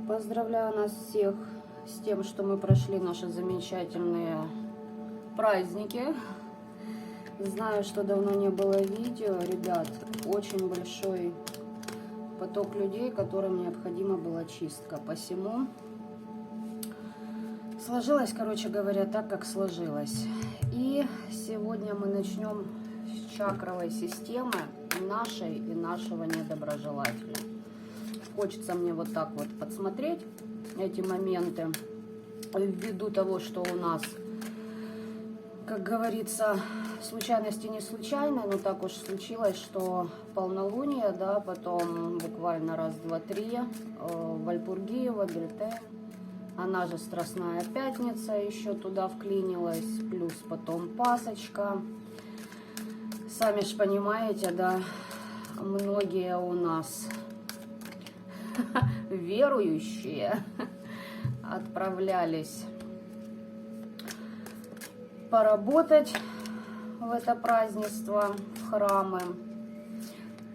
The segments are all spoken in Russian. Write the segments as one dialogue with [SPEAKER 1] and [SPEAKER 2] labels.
[SPEAKER 1] Поздравляю нас всех с тем, что мы прошли наши замечательные праздники. Знаю, что давно не было видео, ребят. Очень большой поток людей, которым необходима была чистка. Посему сложилось, короче говоря, так, как сложилось. И сегодня мы начнем с чакровой системы нашей и нашего недоброжелателя. Хочется мне вот так вот подсмотреть эти моменты, ввиду того, что у нас, как говорится, случайности не случайно, но так уж случилось, что полнолуние, да, потом буквально раз, два, три, Вальпургиева, Бельтень, она же Страстная Пятница еще туда вклинилась, плюс потом Пасочка. Сами ж понимаете, да, многие у нас верующие отправлялись поработать в это празднество, в храмы.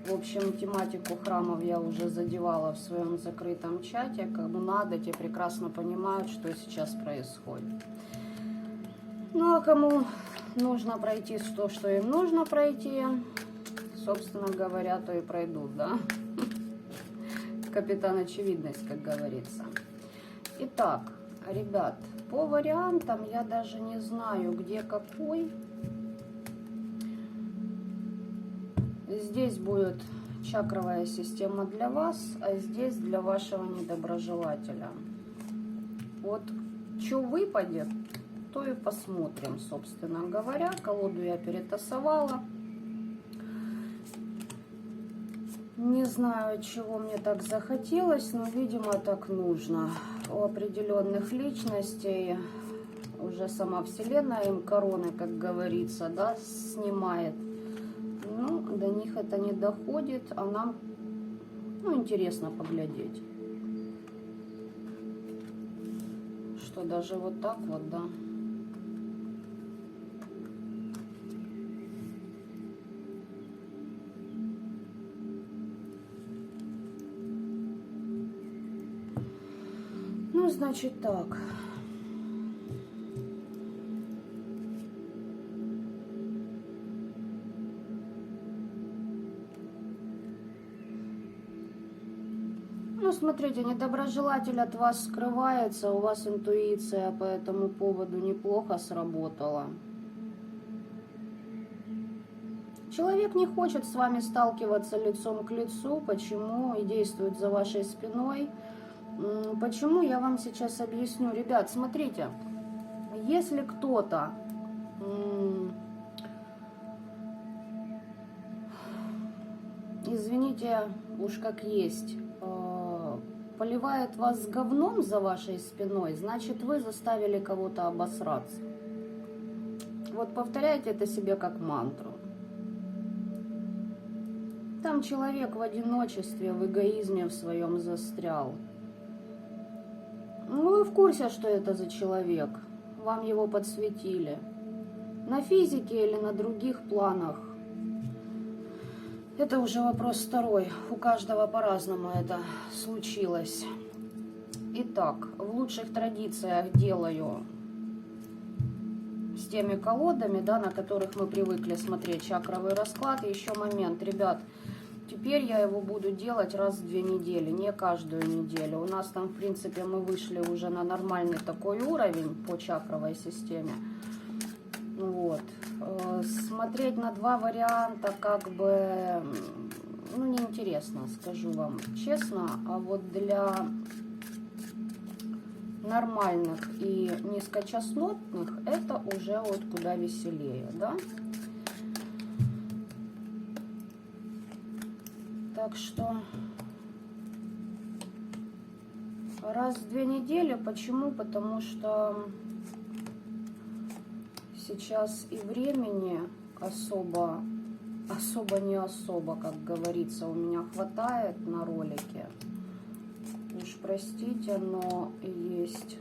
[SPEAKER 1] В общем, тематику храмов я уже задевала в своем закрытом чате. Кому надо, те прекрасно понимают, что сейчас происходит. Ну, а кому нужно пройти то, что им нужно пройти, собственно говоря, то и пройдут, да? Капитан Очевидность, как говорится. Итак, ребят, по вариантам я даже не знаю, где какой. Здесь будет чакровая система для вас, а здесь для вашего недоброжелателя. Вот что выпадет, то и посмотрим, собственно говоря. Колоду я перетасовала. Не знаю, чего мне так захотелось, но, видимо, так нужно. У определенных личностей уже сама Вселенная им короны, как говорится, да, снимает. Ну, до них это не доходит, а нам, ну, интересно поглядеть. Что даже вот так вот, да. Ну, значит так. Ну, смотрите, недоброжелатель от вас скрывается, у вас интуиция по этому поводу неплохо сработала. Человек не хочет с вами сталкиваться лицом к лицу, почему и действует за вашей спиной. Почему, я вам сейчас объясню. Ребят, смотрите, если кто-то извините, уж как есть, поливает вас с говном за вашей спиной, значит, вы заставили кого-то обосраться. Вот повторяйте это себе как мантру. Там человек в одиночестве, в эгоизме в своем застрял. Ну, вы в курсе, что это за человек? Вам его подсветили. На физике или на других планах? Это уже вопрос второй. У каждого по-разному это случилось. Итак, в лучших традициях делаю с теми колодами, да, на которых мы привыкли смотреть чакровый расклад. И еще момент, ребят. Теперь я его буду делать раз в 2 недели, не каждую неделю. У нас там, в принципе, мы вышли уже на нормальный такой уровень по чакровой системе. Вот. Смотреть на 2 варианта как бы, ну, неинтересно, скажу вам честно. А вот для нормальных и низкочастотных это уже вот куда веселее, да? Так что раз в 2 недели. Почему? Потому что сейчас и времени особо не особо, как говорится, у меня хватает на ролике. Уж простите, но есть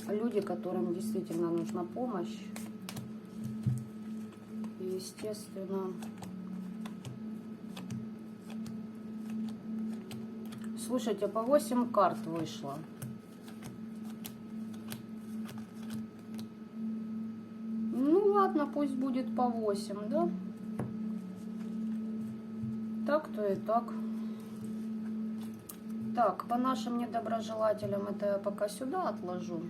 [SPEAKER 1] люди, которым действительно нужна помощь. И, естественно, слушайте, по 8 карт вышло. Ну ладно, пусть будет по 8, да? Так-то и так. Так, по нашим недоброжелателям это я пока сюда отложу.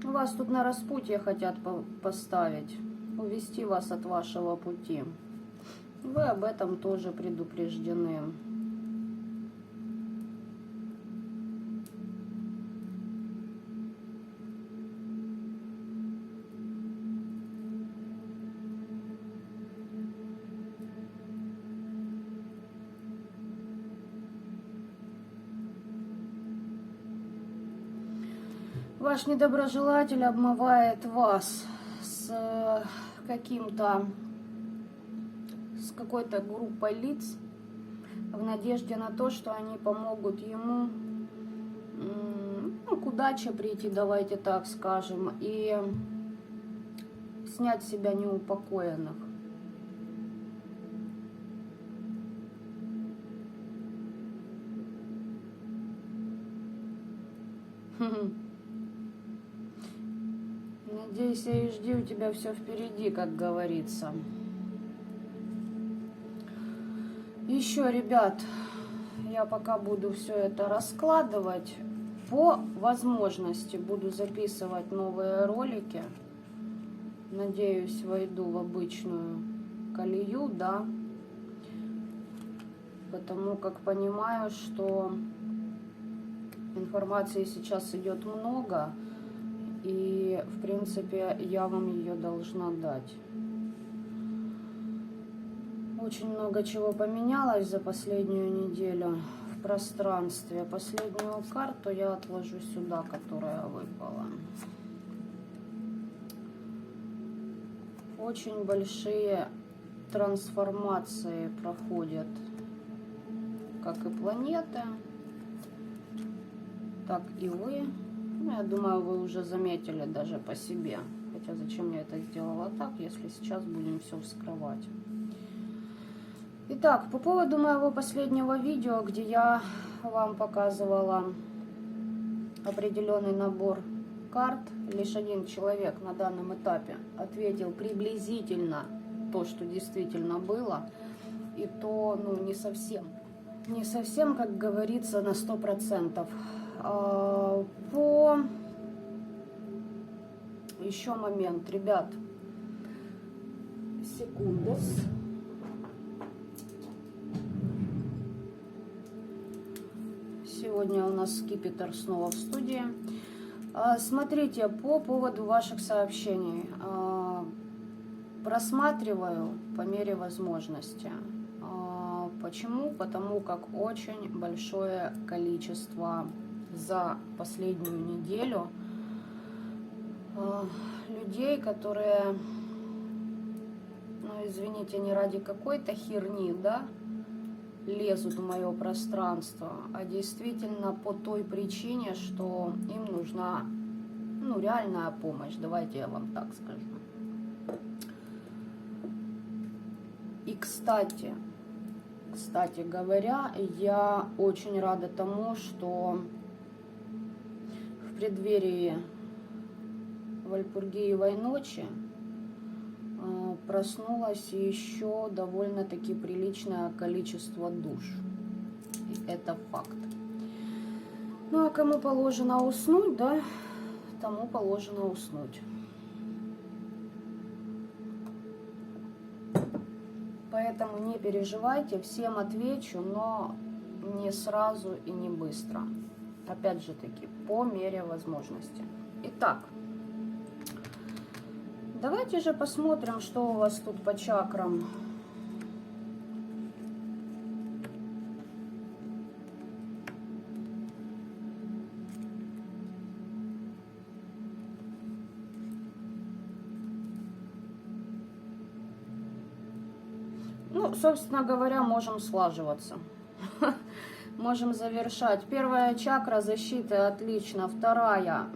[SPEAKER 1] Вас тут на распутье хотят поставить, увести вас от вашего пути. Вы об этом тоже предупреждены. Ваш недоброжелатель обмывает вас с какой-то группой лиц в надежде на то, что они помогут ему к удаче прийти, давайте так скажем, и снять с себя неупокоенных. Надейся и жди, у тебя все впереди, как говорится. Еще, ребят, я пока буду все это раскладывать. По возможности буду записывать новые ролики. Надеюсь, войду в обычную колею, да. Потому как понимаю, что информации сейчас идет много. И, в принципе, я вам ее должна дать. Очень много чего поменялось за последнюю неделю в пространстве. Последнюю карту я отложу сюда, которая выпала. Очень большие трансформации проходят, как и планеты, так и вы. Ну, я думаю, вы уже заметили даже по себе. Хотя зачем я это сделала так, если сейчас будем все вскрывать. Итак, по поводу моего последнего видео, где я вам показывала определенный набор карт, лишь один человек на данном этапе ответил приблизительно то, что действительно было, и то, ну, не совсем, как говорится, на 100%. По еще момент, ребят, секундус. Сегодня у нас скипетр снова в студии. Смотрите, по поводу ваших сообщений. Просматриваю по мере возможности. Почему? Потому как очень большое количество за последнюю неделю людей, которые, ну, извините, не ради какой-то херни, да, лезут в мое пространство, а действительно по той причине, что им нужна, ну, реальная помощь, давайте я вам так скажу. И, кстати говоря, я очень рада тому, что в преддверии Вальпургиевой ночи проснулось еще довольно-таки приличное количество душ. И это факт. Ну, а кому положено уснуть, да, тому положено уснуть. Поэтому не переживайте, всем отвечу, но не сразу и не быстро. Опять же таки, по мере возможности. Итак, давайте же посмотрим, что у вас тут по чакрам. Ну, собственно говоря, можем слаживаться. Можем завершать. Первая чакра защиты, отлично. Вторая.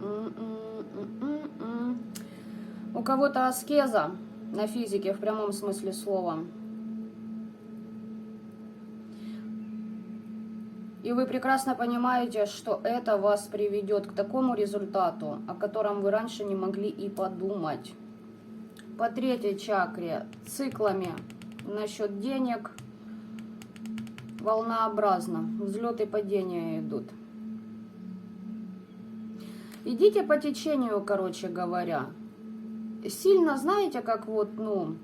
[SPEAKER 1] У кого-то аскеза на физике в прямом смысле слова. И вы прекрасно понимаете, что это вас приведет к такому результату, о котором вы раньше не могли и подумать. По третьей чакре циклами насчет денег волнообразно. Взлеты и падения идут. Идите по течению, короче говоря. Сильно, знаете, как вот, ну,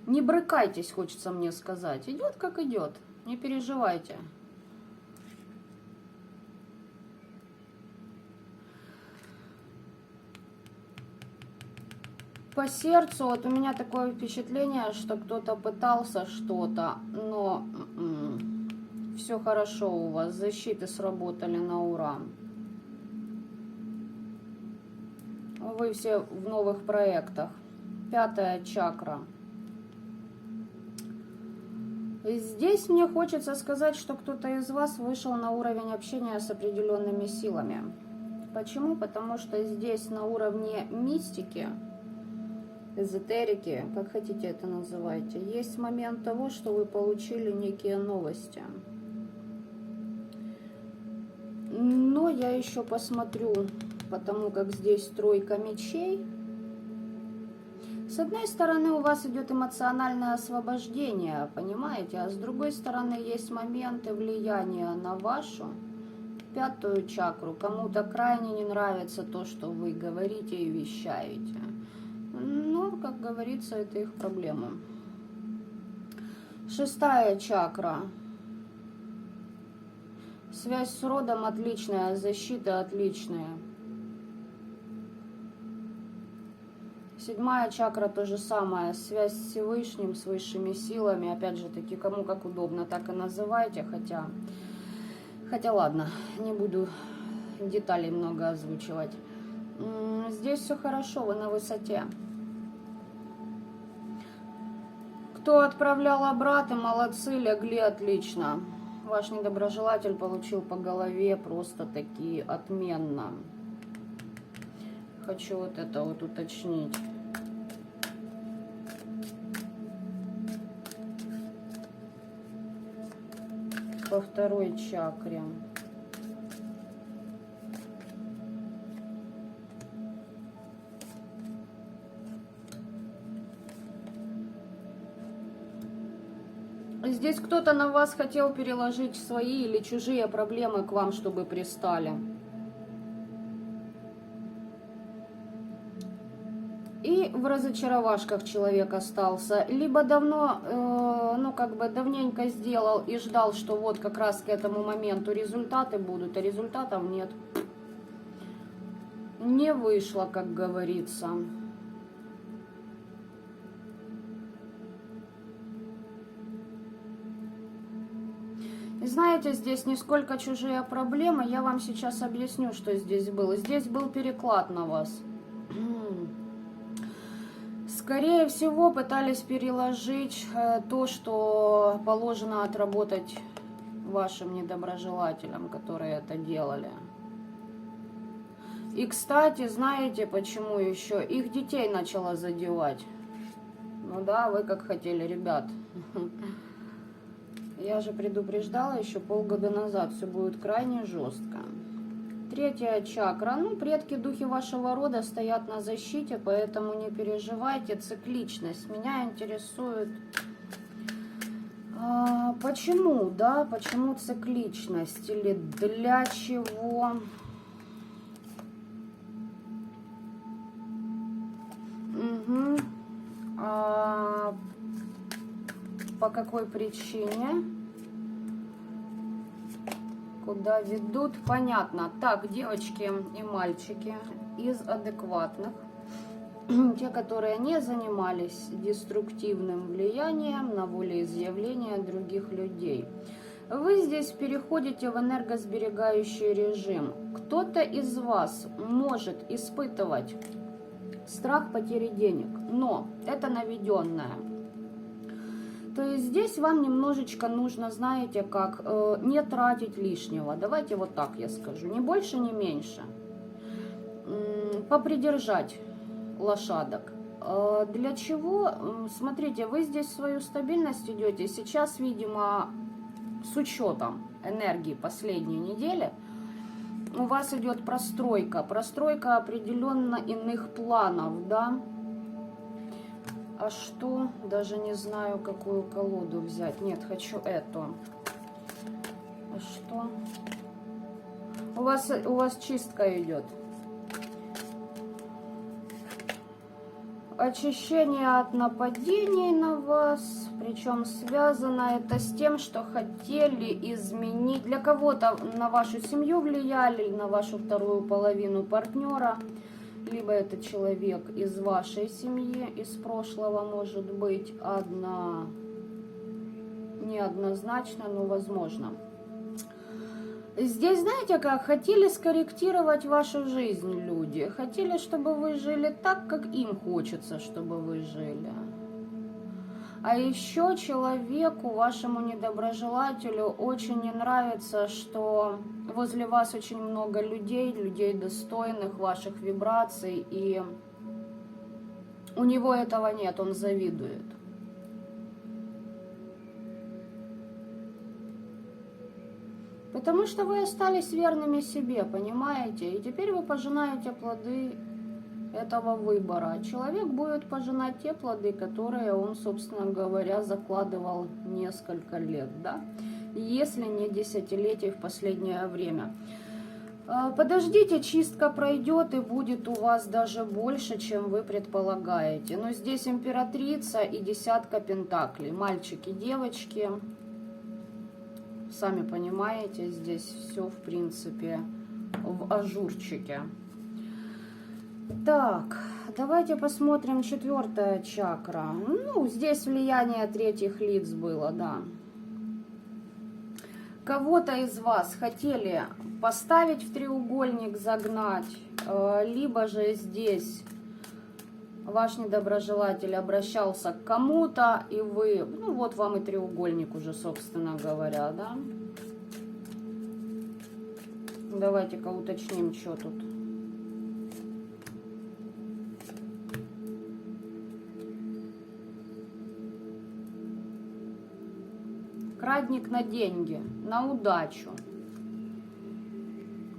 [SPEAKER 1] не брыкайтесь, хочется мне сказать. Идет как идет, не переживайте. По сердцу, вот у меня такое впечатление, что кто-то пытался что-то, но все хорошо у вас, защиты сработали на ура. Вы все в новых проектах. Пятая чакра. И здесь мне хочется сказать, что кто-то из вас вышел на уровень общения с определенными силами. Почему? Потому что здесь на уровне мистики, эзотерики, как хотите это называйте, есть момент того, что вы получили некие новости. Но я еще посмотрю, потому как здесь тройка мечей. С одной стороны, у вас идет эмоциональное освобождение, понимаете? А с другой стороны, есть моменты влияния на вашу пятую чакру. Кому-то крайне не нравится то, что вы говорите и вещаете. Но, как говорится, это их проблема. Шестая чакра. Связь с родом отличная, защита отличная. Седьмая чакра то же самое. Связь с Всевышним, с высшими силами. Опять же таки, кому как удобно, так и называйте. Хотя ладно, не буду деталей много озвучивать. Здесь все хорошо, вы на высоте. Кто отправлял обратно, молодцы, легли отлично. Ваш недоброжелатель получил по голове просто-таки отменно. Хочу вот это вот уточнить. По второй чакре. Здесь кто-то на вас хотел переложить свои или чужие проблемы к вам, чтобы пристали. И в разочаровашках человек остался. Либо давно, ну как бы давненько сделал и ждал, что вот как раз к этому моменту результаты будут, а результатов нет. Не вышло, как говорится. И знаете, здесь не сколько чужие проблемы, я вам сейчас объясню, что здесь было. Здесь был переклад на вас. Скорее всего, пытались переложить то, что положено отработать вашим недоброжелателям, которые это делали. И, кстати, знаете, почему еще? Их детей начало задевать. Ну да, вы как хотели, ребят. Я же предупреждала еще полгода назад, все будет крайне жестко. Третья чакра. Ну, предки, духи вашего рода стоят на защите, поэтому не переживайте. Цикличность. Меня интересует, почему, да, почему цикличность или для чего? Угу. По какой причине? Куда ведут? Понятно. Так, девочки и мальчики из адекватных, те, которые не занимались деструктивным влиянием на волеизъявление других людей. Вы здесь переходите в энергосберегающий режим. Кто-то из вас может испытывать страх потери денег, но это наведенное. То есть здесь вам немножечко нужно, знаете, как не тратить лишнего. Давайте вот так я скажу. Ни больше, ни меньше. Попридержать лошадок. Для чего? Смотрите, вы здесь свою стабильность идете. Сейчас, видимо, с учетом энергии последней недели, у вас идет простройка определенно иных планов, да. А что? Даже не знаю, какую колоду взять. Нет, хочу эту. А что? У вас чистка идет. Очищение от нападений на вас. Причем связано это с тем, что хотели изменить. Для кого-то на вашу семью влияли, на вашу вторую половину партнера. Либо это человек из вашей семьи, из прошлого, может быть, неоднозначно, но возможно. Здесь, знаете как, хотели скорректировать вашу жизнь люди. Хотели, чтобы вы жили так, как им хочется, чтобы вы жили. А еще человеку, вашему недоброжелателю, очень не нравится, что возле вас очень много людей достойных ваших вибраций, и у него этого нет, он завидует. Потому что вы остались верными себе, понимаете? И теперь вы пожинаете плоды этого выбора. Человек будет пожинать те плоды, которые он, собственно говоря, закладывал несколько лет, да? Если не десятилетий в последнее время. Подождите, чистка пройдет и будет у вас даже больше, чем вы предполагаете. Но здесь императрица и десятка пентаклей. Мальчики, девочки. Сами понимаете, здесь все, в принципе, в ажурчике. Так, давайте посмотрим 4-я чакра. Ну, здесь влияние третьих лиц было, да. Кого-то из вас хотели поставить в треугольник, загнать, либо же здесь ваш недоброжелатель обращался к кому-то, и вы, ну вот вам и треугольник уже, собственно говоря, да. Давайте-ка уточним, что тут. Крадник на деньги, на удачу.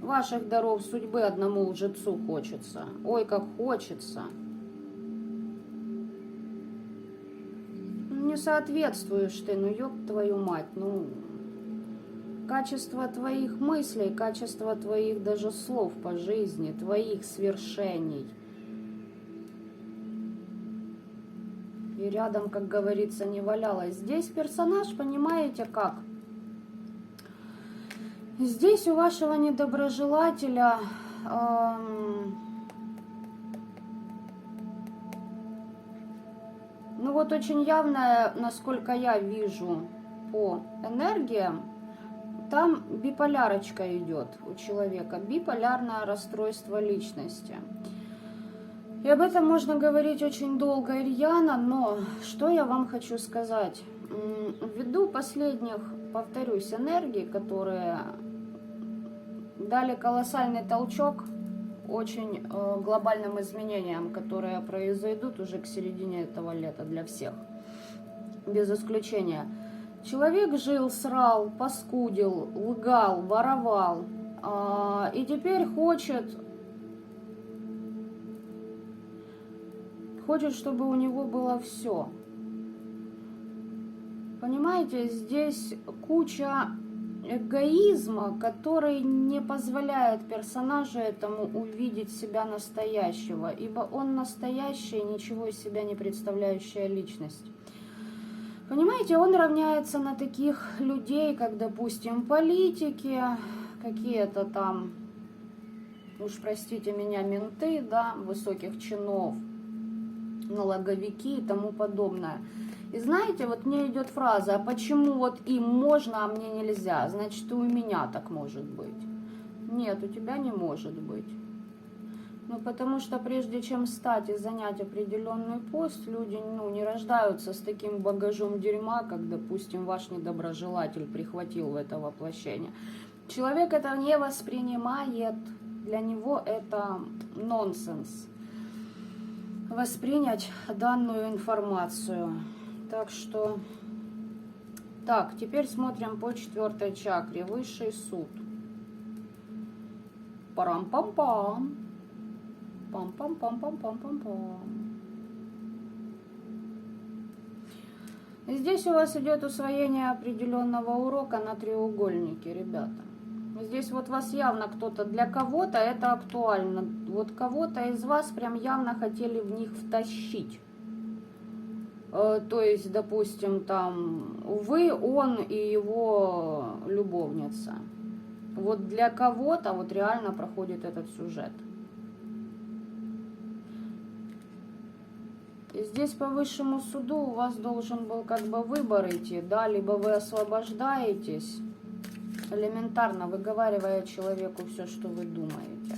[SPEAKER 1] Ваших даров судьбы одному лжецу хочется. Ой, как хочется. Не соответствуешь ты, ну ёб твою мать, ну... Качество твоих мыслей, качество твоих даже слов по жизни, твоих свершений. И рядом, как говорится, не валялось. Здесь персонаж, понимаете, как? Здесь у вашего недоброжелателя... Ну вот очень явно, насколько я вижу по энергиям, там биполярочка идет у человека, биполярное расстройство личности. И об этом можно говорить очень долго и рьяно, но что я вам хочу сказать? Ввиду последних, повторюсь, энергий, которые дали колоссальный толчок очень глобальным изменениям, которые произойдут уже к середине этого лета для всех, без исключения. Человек жил, срал, паскудил, лгал, воровал, и теперь хочет, чтобы у него было все. Понимаете, здесь куча эгоизма, который не позволяет персонажу этому увидеть себя настоящего, ибо он настоящая, ничего из себя не представляющая личность. Понимаете, он равняется на таких людей, как, допустим, политики, какие-то там, уж простите меня, менты, да, высоких чинов, налоговики и тому подобное. И знаете, вот мне идет фраза, а почему вот им можно, а мне нельзя? Значит, и у меня так может быть. Нет, у тебя не может быть. Ну, потому что прежде чем стать и занять определенный пост, люди, ну, не рождаются с таким багажом дерьма, как, допустим, ваш недоброжелатель прихватил в это воплощение. Человек это не воспринимает, для него это нонсенс. Воспринять данную информацию. Так что Так, теперь смотрим по 4-й чакре. Высший суд. Парам-пам-пам. Пам-пам-пам-пам-пам-пам-пам. Здесь у вас идет усвоение определенного урока на треугольнике, ребята. Здесь вот вас явно кто-то, для кого-то это актуально. Вот кого-то из вас прям явно хотели в них втащить. То есть, допустим, там вы, он и его любовница. Вот для кого-то вот реально проходит этот сюжет. И здесь по высшему суду у вас должен был как бы выбор идти, да, либо вы освобождаетесь, элементарно выговаривая человеку все, что вы думаете,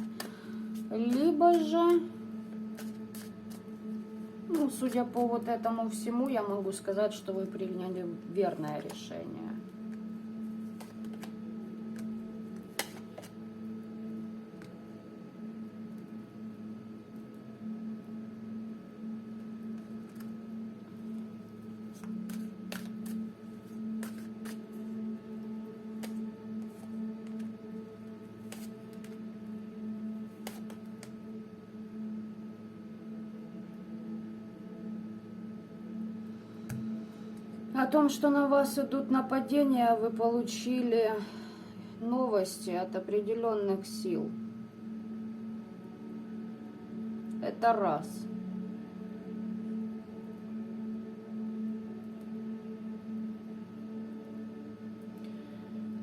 [SPEAKER 1] либо же, ну, судя по вот этому всему, я могу сказать, что вы приняли верное решение. О том, что на вас идут нападения, вы получили новости от определенных сил. Это раз.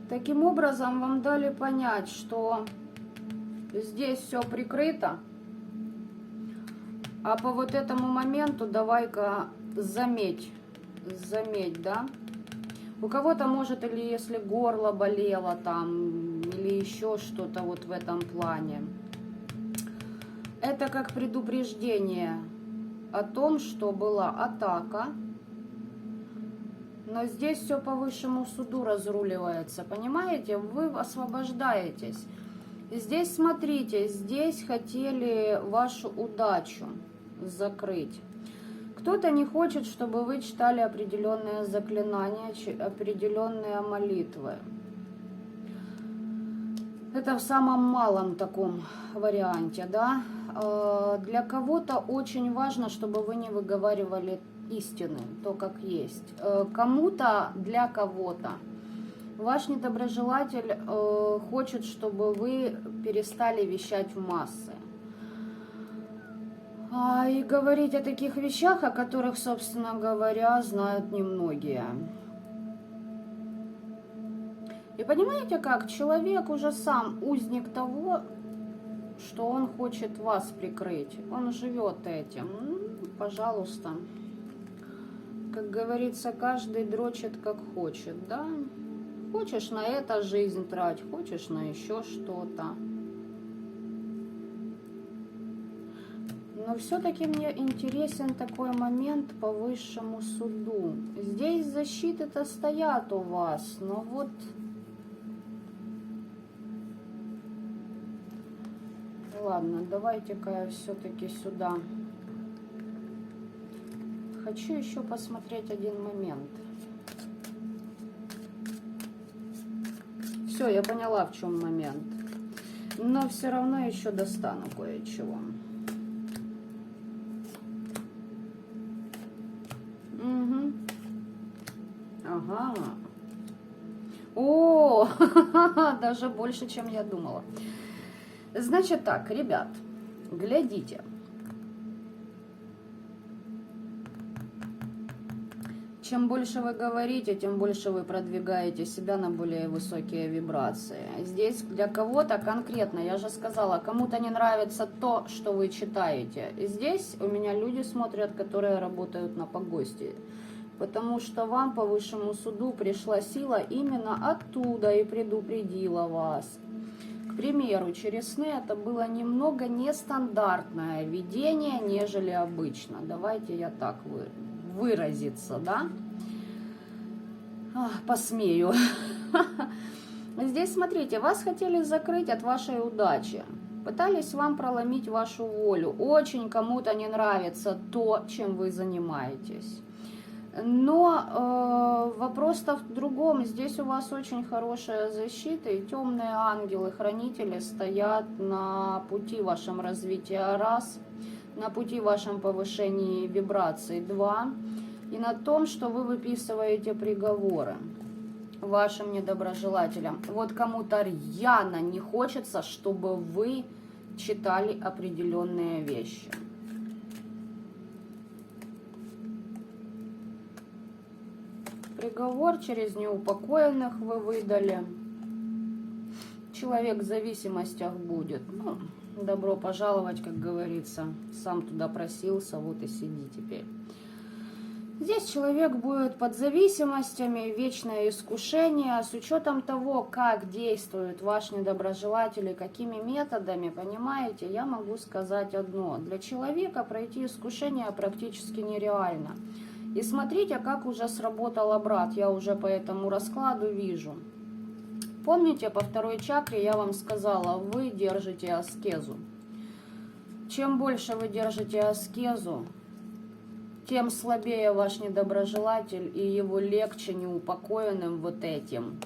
[SPEAKER 1] Таким образом, вам дали понять, что здесь все прикрыто, а по вот этому моменту давай-ка заметь, да? У кого-то может, или если горло болело там, или еще что-то вот в этом плане. Это как предупреждение о том, что была атака, но здесь все по высшему суду разруливается, понимаете? Вы освобождаетесь. Здесь, смотрите, здесь хотели вашу удачу закрыть. Кто-то не хочет, чтобы вы читали определенные заклинания, определенные молитвы. Это в самом малом таком варианте, да? Для кого-то очень важно, чтобы вы не выговаривали истины, то, как есть. Кому-то, для кого-то ваш недоброжелатель хочет, чтобы вы перестали вещать в массы. И говорить о таких вещах, о которых, собственно говоря, знают немногие. И понимаете как? Человек уже сам узник того, что он хочет вас прикрыть. Он живет этим. Пожалуйста. Как говорится, каждый дрочит как хочет, да? Хочешь на это жизнь трать, хочешь на еще что-то. Но все-таки мне интересен такой момент по высшему суду. Здесь защиты-то стоят у вас, но вот... Ладно, давайте-ка я все-таки сюда. Хочу еще посмотреть один момент. Все, я поняла, в чем момент. Но все равно еще достану кое-чего. Угу. Ага. О, даже больше, чем я думала. Значит так, ребят, глядите. Чем больше вы говорите, тем больше вы продвигаете себя на более высокие вибрации. Здесь для кого-то конкретно, я же сказала, кому-то не нравится то, что вы читаете. Здесь у меня люди смотрят, которые работают на погосте. Потому что вам по высшему суду пришла сила именно оттуда и предупредила вас. К примеру, через сны это было немного нестандартное видение, нежели обычно. Давайте я так выразиться, да? Посмею. Здесь, смотрите, вас хотели закрыть от вашей удачи. Пытались вам проломить вашу волю. Очень кому-то не нравится то, чем вы занимаетесь. Но вопрос-то в другом. Здесь у вас очень хорошая защита, и темные ангелы-хранители стоят на пути вашем развития, раз, на пути вашем повышении вибраций, два, и на том, что вы выписываете приговоры вашим недоброжелателям. Вот кому-то рьяно не хочется, чтобы вы читали определенные вещи. Приговор через неупокоенных вы выдали. Человек в зависимостях будет. Ну, добро пожаловать, как говорится. Сам туда просился, вот и сиди теперь. Здесь человек будет под зависимостями, вечное искушение. С учетом того, как действует ваш недоброжелатель и какими методами, понимаете, я могу сказать одно. Для человека пройти искушение практически нереально. И смотрите, как уже сработал обрат, я уже по этому раскладу вижу. Помните, по второй чакре я вам сказала, вы держите аскезу. Чем больше вы держите аскезу, тем слабее ваш недоброжелатель, и его легче неупокоенным вот этим.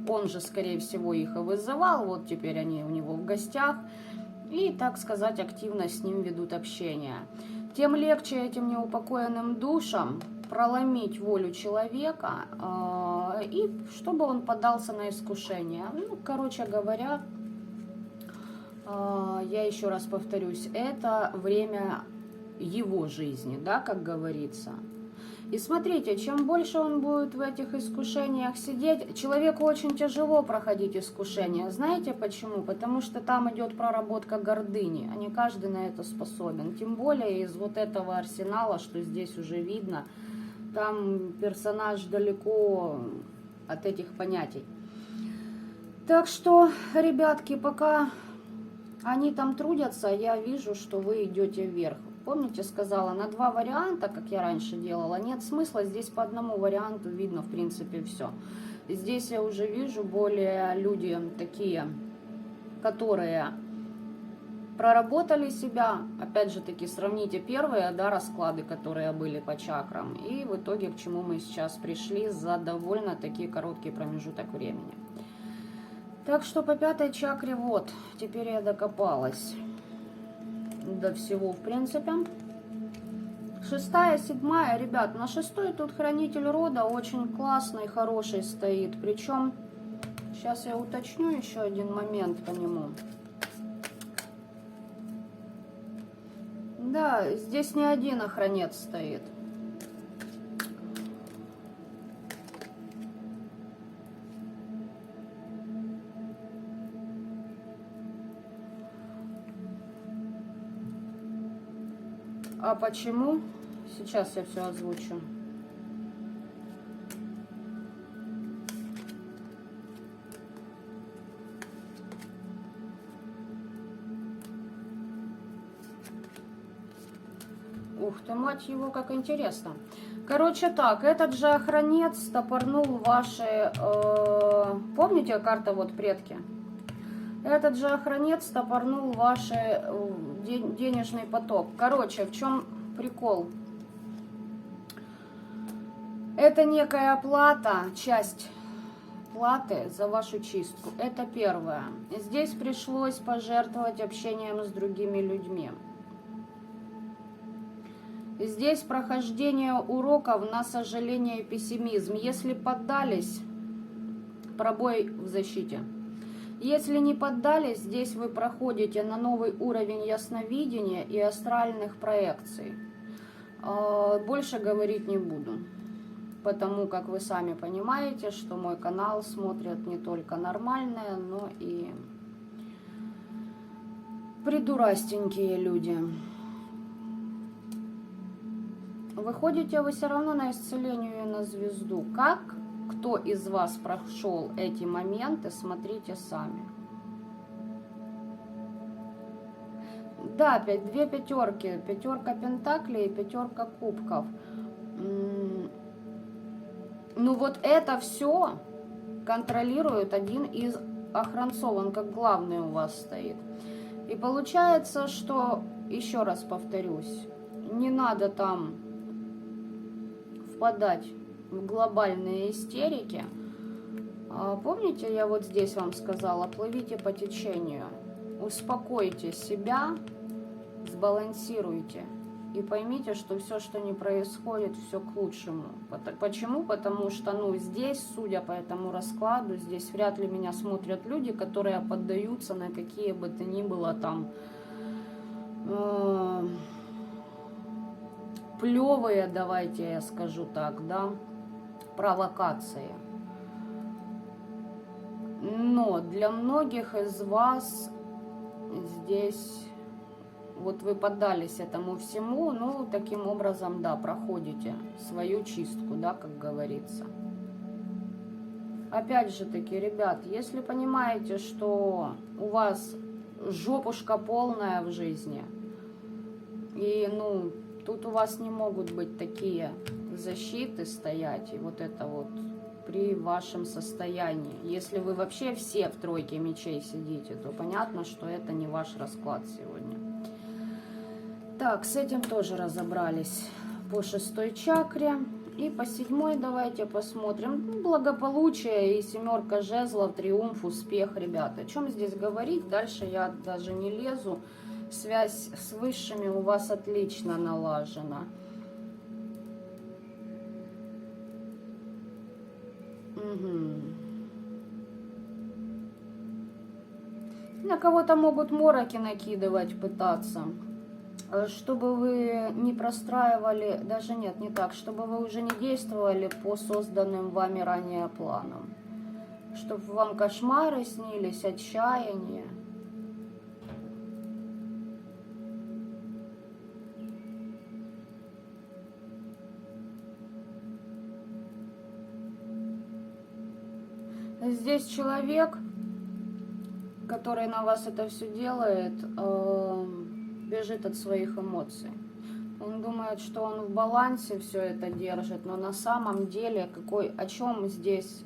[SPEAKER 1] Он же, скорее всего, их и вызывал, вот теперь они у него в гостях, и, так сказать, активно с ним ведут общение. Тем легче этим неупокоенным душам проломить волю человека, и чтобы он поддался на искушение. Ну, короче говоря, я еще раз повторюсь, это время его жизни, да, как говорится. И смотрите, чем больше он будет в этих искушениях сидеть, человеку очень тяжело проходить искушения. Знаете почему? Потому что там идет проработка гордыни, а не каждый на это способен. Тем более из вот этого арсенала, что здесь уже видно, там персонаж далеко от этих понятий. Так что, ребятки, пока они там трудятся, я вижу, что вы идете вверх. Помните, сказала, на два варианта, как я раньше делала, нет смысла. Здесь по одному варианту видно, в принципе, все. Здесь я уже вижу более люди такие, которые проработали себя. Опять же таки, сравните первые, да, расклады, которые были по чакрам. И в итоге, к чему мы сейчас пришли за довольно-таки короткий промежуток времени. Так что по пятой чакре, вот, теперь я докопалась до всего, в принципе. Шестая, седьмая, ребят, на шестой тут хранитель рода очень классный, хороший стоит. Причем, сейчас я уточню еще один момент по нему. Да, здесь не один охранец стоит. А почему? Сейчас я все озвучу. Ух ты, мать его, как интересно. Короче так, этот же охранец стопорнул ваши... помните карта вот предки? Этот же охранец стопорнул ваши денежный поток. Короче, в чем прикол? Это некая плата, часть платы за вашу чистку. Это первое. Здесь пришлось пожертвовать общением с другими людьми. Здесь прохождение уроков на сожаление и пессимизм. Если поддались, пробой в защите. Если не поддались, здесь вы проходите на новый уровень ясновидения и астральных проекций. Больше говорить не буду, потому как вы сами понимаете, что мой канал смотрят не только нормальные, но и придурастенькие люди. Выходите вы все равно на исцеление и на звезду. Как? Кто из вас прошел эти моменты, смотрите сами. Да, две пятерки. Пятерка пентаклей и пятерка кубков. Ну вот это все контролирует один из охранцов. Он как главный у вас стоит. И получается, что, еще раз повторюсь, не надо там впадать в глобальные истерики. Помните, я вот здесь вам сказала, плывите по течению, успокойте себя, сбалансируйте и поймите, что все, что не происходит, все к лучшему. Почему? Потому что, ну, здесь, судя по этому раскладу, здесь вряд ли меня смотрят люди, которые поддаются на какие бы то ни было там плевые, давайте я скажу так, да, провокации. Но для многих из вас здесь, вот вы поддались этому всему, ну, таким образом, да, проходите свою чистку, да, как говорится. Опять же таки, ребят, если понимаете, что у вас жопушка полная в жизни, и, ну, тут у вас не могут быть такие защиты стоять, и вот это вот при вашем состоянии. Если вы вообще все в тройке мечей сидите, то понятно, что это не ваш расклад сегодня. Так, с этим тоже разобрались по 6 чакре. И по 7 давайте посмотрим. Благополучие и 7 жезлов, триумф, успех, ребята. О чем здесь говорить? Дальше я даже не лезу. Связь с высшими у вас отлично налажена. На кого-то могут мороки накидывать, пытаться, чтобы вы не простраивали, даже нет, не так, чтобы вы уже не действовали по созданным вами ранее планам, чтобы вам кошмары снились, отчаяние. Здесь человек, который на вас это все делает, бежит от своих эмоций. Он думает, что он в балансе все это держит, но на самом деле о чем здесь,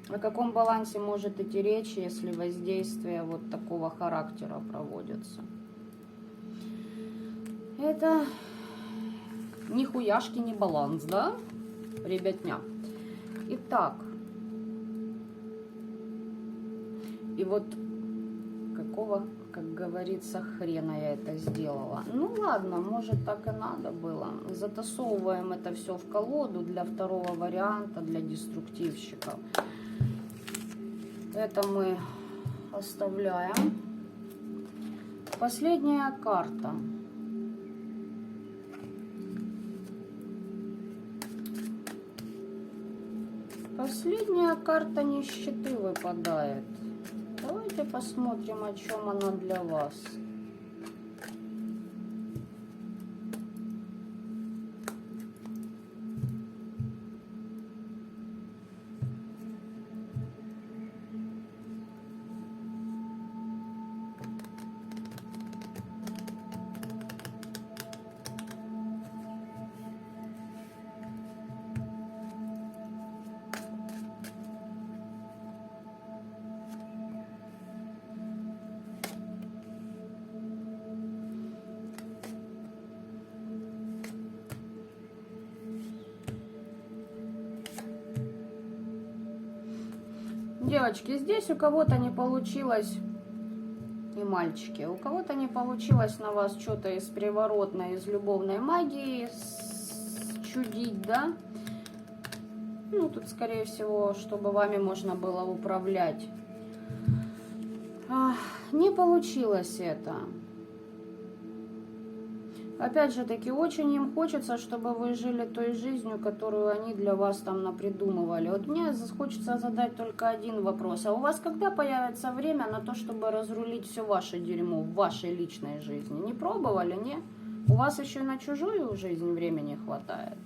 [SPEAKER 1] о каком балансе может идти речь, если воздействие вот такого характера проводится? Это нихуяшки не баланс, да, ребятня? Итак, и вот какого, как говорится, хрена я это сделала? Ну ладно, может так и надо было. Затасовываем это все в колоду для второго варианта, для деструктивщиков. Это мы оставляем. Последняя карта. Последняя карта нищеты выпадает. Давайте посмотрим, о чем она для вас. Девочки, здесь у кого-то не получилось, и мальчики, у кого-то не получилось на вас что-то из приворотной, из любовной магии чудить, да? Ну, тут, скорее всего, чтобы вами можно было управлять. Не получилось это. Опять же таки, очень им хочется, чтобы вы жили той жизнью, которую они для вас там напридумывали. Вот мне хочется задать только один вопрос. А у вас когда появится время на то, чтобы разрулить все ваше дерьмо в вашей личной жизни? Не пробовали, не? У вас еще и на чужую жизнь времени хватает.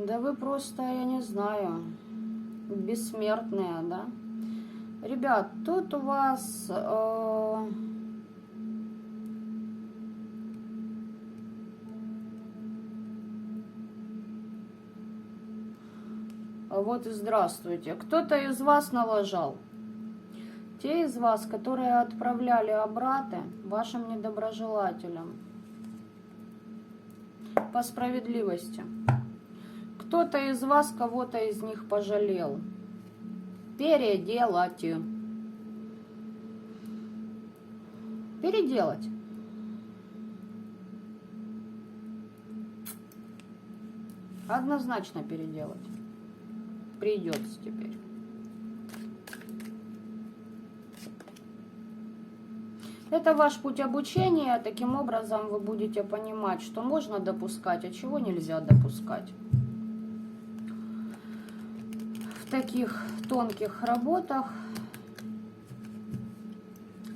[SPEAKER 1] Да вы просто, я не знаю, бессмертные, да? Ребят, тут у вас вот и здравствуйте. Кто-то из вас налажал. Те из вас, которые отправляли обраты вашим недоброжелателям. по справедливости. Кто-то из вас кого-то из них пожалел. Переделать. Переделать. Однозначно переделать. Придется теперь. Это ваш путь обучения. Таким образом вы будете понимать, что можно допускать, а чего нельзя допускать. В таких тонких работах,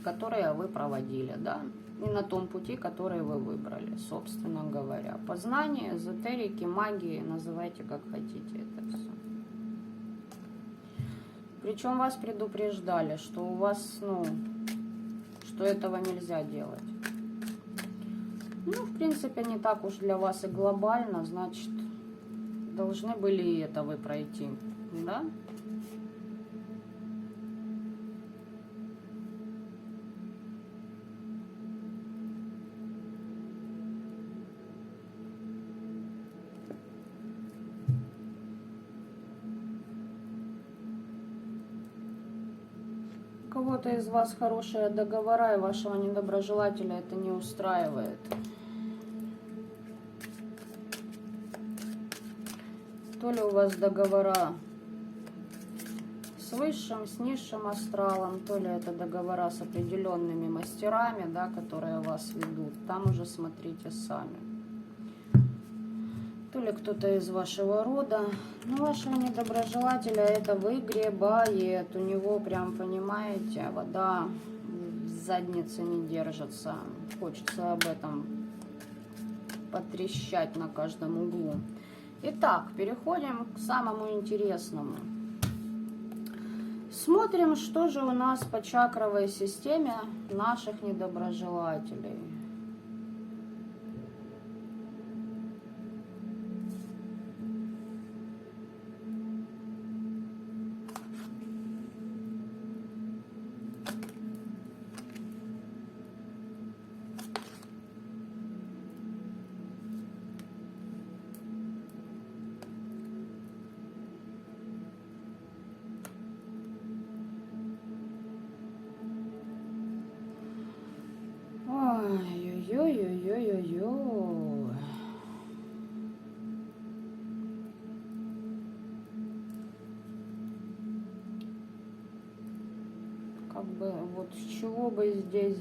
[SPEAKER 1] которые вы проводили, да, и на том пути, который вы выбрали, собственно говоря. Познание, эзотерики, магии, называйте как хотите это все. Причем вас предупреждали, что у вас, что этого нельзя делать. В принципе, не так уж для вас и глобально, значит, должны были и это вы пройти, да? У кого-то из вас хорошие договора, и вашего недоброжелателя это не устраивает. То ли у вас договора с высшим, с низшим астралом, то ли это договора с определенными мастерами, да, которые вас ведут. Там уже смотрите сами. То ли кто-то из вашего рода. Но вашего недоброжелателя это выгребает. У него прям, понимаете, вода в заднице не держится. Хочется об этом потрещать на каждом углу. Итак, переходим к самому интересному. Смотрим, что же у нас по чакровой системе наших недоброжелателей. Ой-ой-ой-ой-ой-ой. Как бы, вот с чего бы здесь...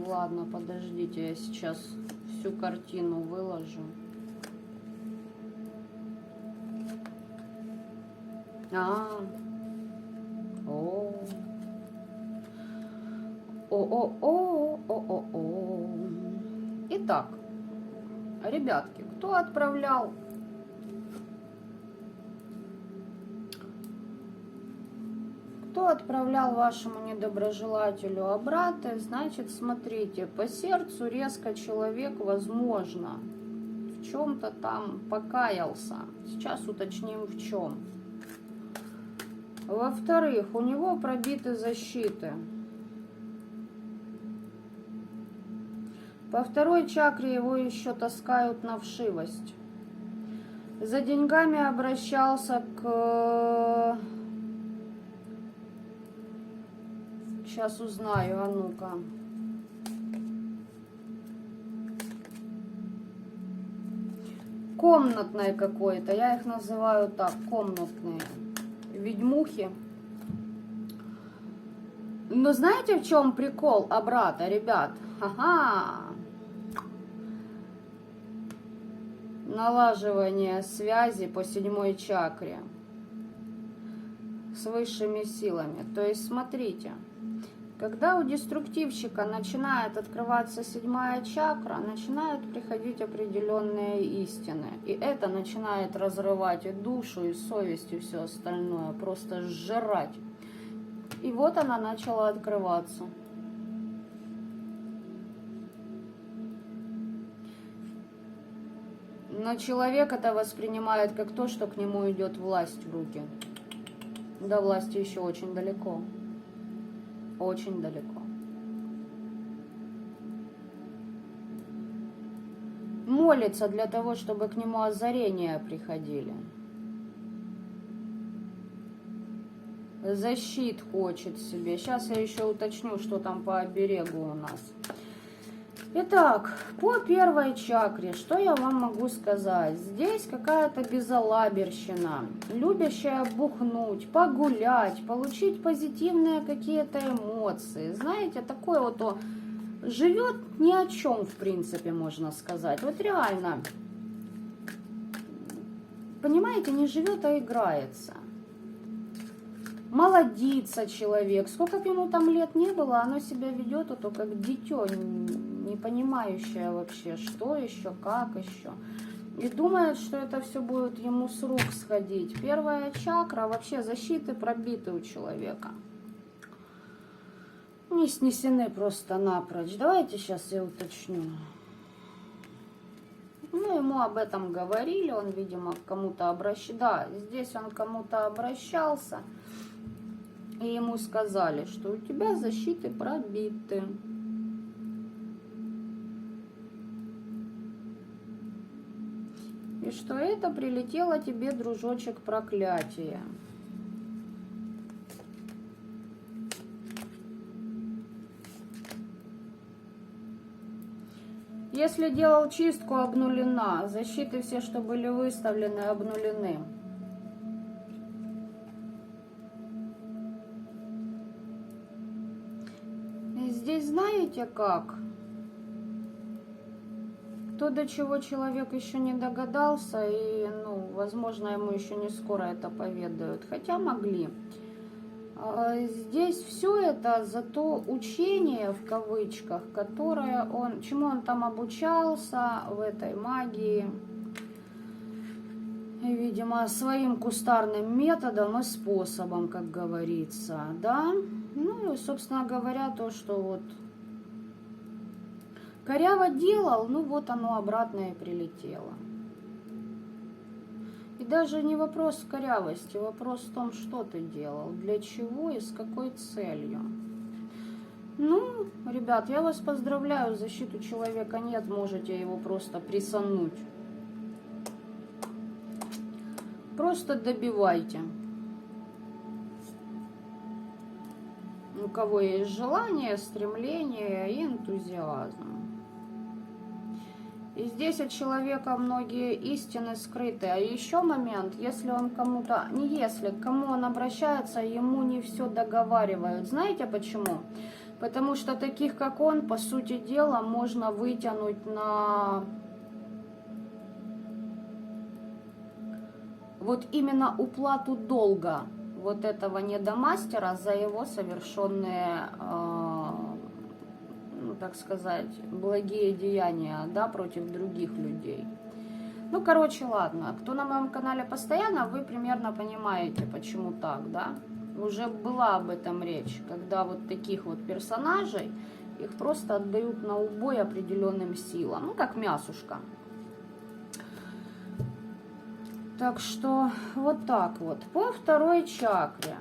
[SPEAKER 1] Ладно, подождите, я сейчас всю картину выложу. О-о-о-о-о-о. Итак, ребятки, кто отправлял вашему недоброжелателю обратно, значит, смотрите, по сердцу резко человек, возможно, в чем-то там покаялся. Сейчас уточним в чем. Во-вторых, у него пробиты защиты. По второй чакре его еще таскают на вшивость. За деньгами обращался к... Сейчас узнаю, а ну-ка. Комнатной какой-то, я их называю так, комнатные. Ведьмухи. Но знаете, в чем прикол обрата, ребят? Ага. Налаживание связи по 7 чакре с высшими силами. То есть, смотрите, когда у деструктивщика начинает открываться 7 чакра, начинают приходить определенные истины. И это начинает разрывать и душу, и совесть, и все остальное. Просто сжирать. И вот она начала открываться. Но человек это воспринимает как то, что к нему идет власть в руки. До власти еще очень далеко. Очень далеко. молится для того, чтобы к нему озарения приходили. Защит хочет себе. Сейчас я еще уточню, что там по оберегу у нас. Итак, по первой чакре, что я вам могу сказать? Здесь какая-то безалаберщина, любящая бухнуть, погулять, получить позитивные какие-то эмоции. Знаете, такое вот живет ни о чем, в принципе, можно сказать. Вот реально, понимаете, не живет, а играется. Молодится человек. Сколько бы ему там лет не было, оно себя ведет как дитё, не понимающее вообще, что еще, как еще. И думает, что это все будет ему с рук сходить. Первая чакра, вообще защиты пробиты у человека. Не снесены просто напрочь. Давайте сейчас я уточню. Ну, ему об этом говорили, он, видимо, к кому-то обращался. Да, здесь он к кому-то обращался. И ему сказали, что у тебя защиты пробиты. И что это прилетело тебе, дружочек, проклятие. Если делал чистку, обнулена. Защиты все, что были выставлены, обнулены. Здесь знаете как? То, до чего человек еще не догадался, и, ну, возможно, ему еще не скоро это поведают. Хотя могли. Здесь все это за то учение, в кавычках, которое он, чему он там обучался в этой магии. И, видимо, своим кустарным методом и способом, как говорится, да. Ну и, собственно говоря, то, что вот коряво делал, ну вот оно обратно и прилетело. И даже не вопрос в корявости, вопрос в том, что ты делал, для чего и с какой целью. Ну, ребят, я вас поздравляю, защиту человека нет, можете его просто присануть. Просто добивайте. У кого есть желание, стремление и энтузиазм. И здесь от человека многие истины скрыты. А еще момент, если он кому-то, не если, к кому он обращается, ему не все договаривают. Знаете почему? Потому что таких, как он, по сути дела, можно вытянуть на вот именно уплату долга вот этого недомастера за его совершенные, ну, так сказать, благие деяния, да, против других людей. Ну, короче, ладно. Кто на моем канале постоянно, вы примерно понимаете, почему так, да. Уже была об этом речь, когда вот таких вот персонажей, их просто отдают на убой определенным силам, ну, как мясушка. Так что вот так вот. По второй чакре.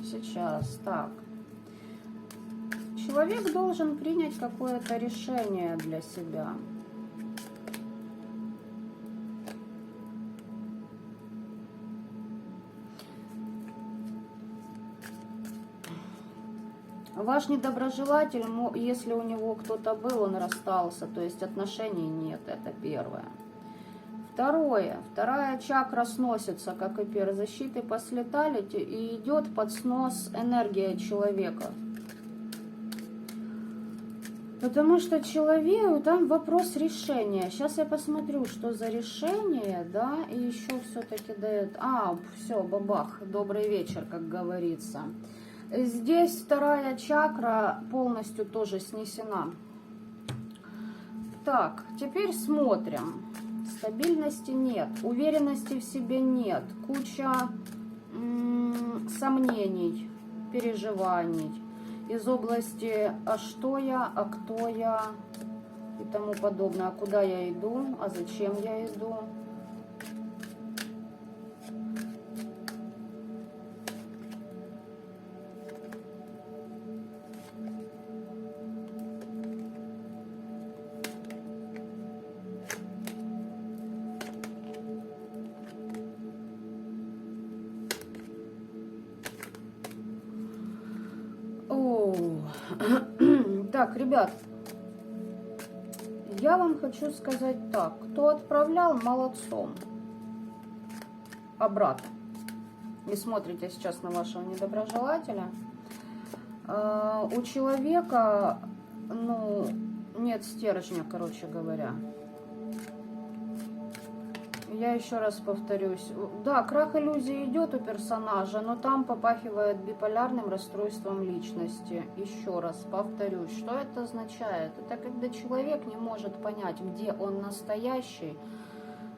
[SPEAKER 1] Сейчас, так. Человек должен принять какое-то решение для себя. Ваш недоброжелатель, если у него кто-то был, он расстался, то есть отношений нет, это первое. Второе, вторая чакра сносится, как и первая, защиты послетали, и идет под снос энергия человека. Потому что человеку там вопрос решения. Сейчас я посмотрю, что за решение, да, и еще все-таки дает. Все, бабах, добрый вечер, как говорится. Здесь вторая чакра полностью тоже снесена. Так, теперь смотрим. Стабильности нет, уверенности в себе нет, куча сомнений, переживаний из области «а что я?», «а кто я?» и тому подобное. «А куда я иду?», «а зачем я иду?». Итак, ребят, я вам хочу сказать так. Кто отправлял, молодцом. Обратно. И смотрите сейчас на вашего недоброжелателя. У человека, ну, нет стержня, короче говоря. Я еще раз повторюсь. Да, крах иллюзии идет у персонажа, но там попахивает биполярным расстройством личности. Еще раз повторюсь. Что это означает? Это когда человек не может понять, где он настоящий,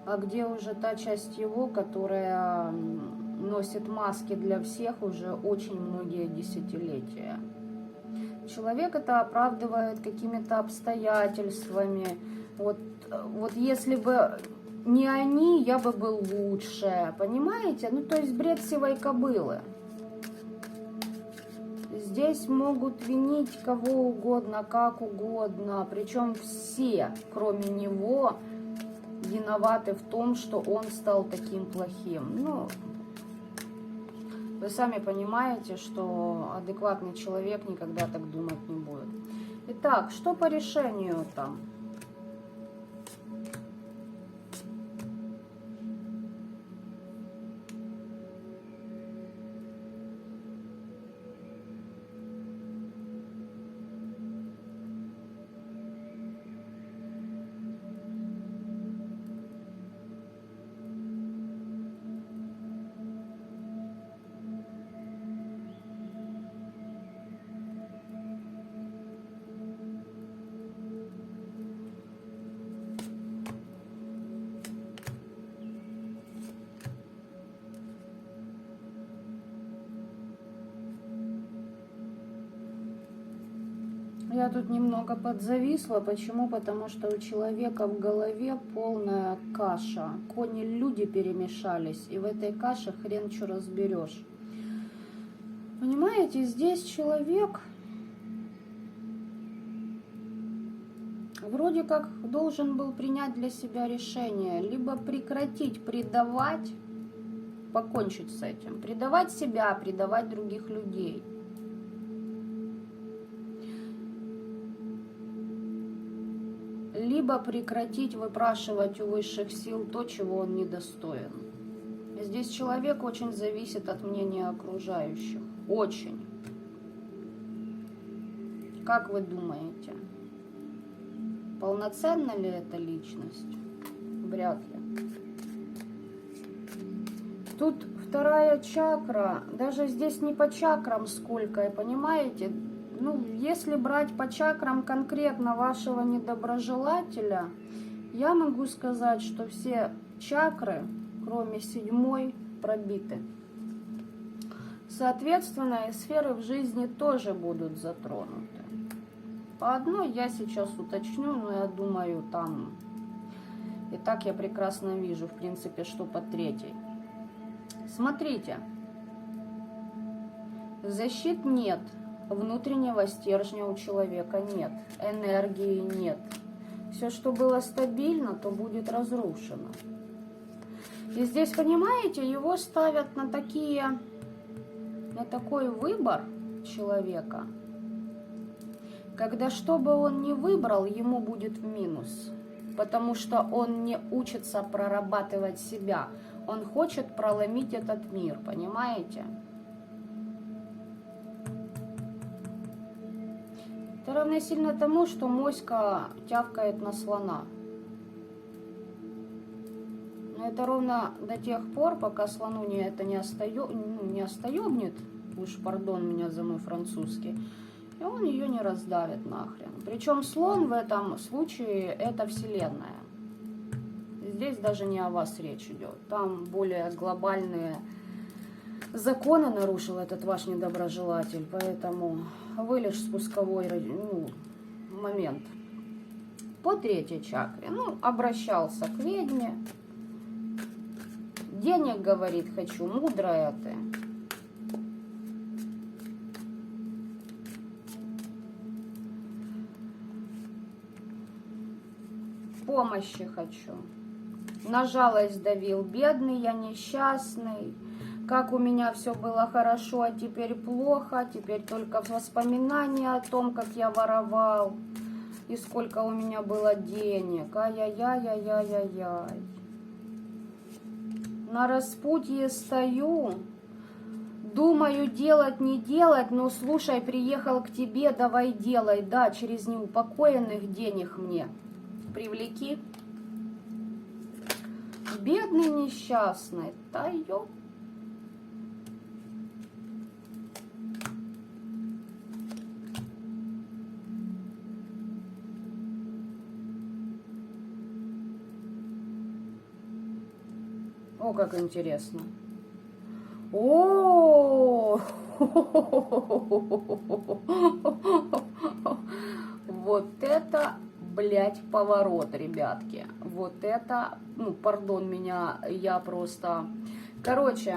[SPEAKER 1] а где уже та часть его, которая носит маски для всех уже очень многие десятилетия. Человек это оправдывает какими-то обстоятельствами. Вот если бы не они, я бы был лучше. Понимаете? Ну, то есть бред сивой кобылы. Здесь могут винить кого угодно, как угодно. Причем все, кроме него, виноваты в том, что он стал таким плохим. Ну, вы сами понимаете, что адекватный человек никогда так думать не будет. Итак, что по решению там? Я тут немного подзависла. Почему? Потому что у человека в голове полная каша. Кони-люди перемешались, и в этой каше хрен что разберешь. Понимаете, здесь человек вроде как должен был принять для себя решение. Либо прекратить предавать, покончить с этим. Предавать себя, предавать других людей. Либо прекратить выпрашивать у высших сил то, чего он недостоин. Здесь человек очень зависит от мнения окружающих. Очень. Как вы думаете, полноценна ли эта личность? Вряд ли. Тут вторая чакра, даже здесь не по чакрам сколько, понимаете? Ну, если брать по чакрам конкретно вашего недоброжелателя, я могу сказать, что все чакры, кроме 7-й, пробиты. Соответственно, и сферы в жизни тоже будут затронуты. По одной я сейчас уточню, но я думаю, там и так я прекрасно вижу, в принципе, что по 3-й. Смотрите, защит нет. Внутреннего стержня у человека нет, энергии нет. Все, что было стабильно, то будет разрушено. И здесь, понимаете, его ставят на такой выбор человека, когда что бы он ни выбрал, ему будет в минус. Потому что он не учится прорабатывать себя. Он хочет проломить этот мир, понимаете? Это равносильно тому, что моська тявкает на слона. Но это ровно до тех пор, пока слону это не остоебнет, уж пардон меня за мой французский, и он ее не раздавит нахрен. Причем слон в этом случае это вселенная. Здесь даже не о вас речь идет. Там более глобальные законы нарушил этот ваш недоброжелатель, поэтому вы лишь спусковой момент. По 3-й чакре, обращался к ведьме. Денег, говорит, хочу, мудрая ты. Помощи хочу. На жалость давил, бедный я, несчастный. как у меня все было хорошо, а теперь плохо, теперь только воспоминания о том, как я воровал, и сколько у меня было денег. Ай-яй-яй-яй-яй-яй. На распутье стою, думаю, делать, не делать, но слушай, приехал к тебе, давай делай, да, через неупокоенных денег мне привлеки. Бедный несчастный, да ёп. О, как интересно. О, вот это, блядь, поворот, ребятки. Вот это, ну, пардон меня, я просто... Короче,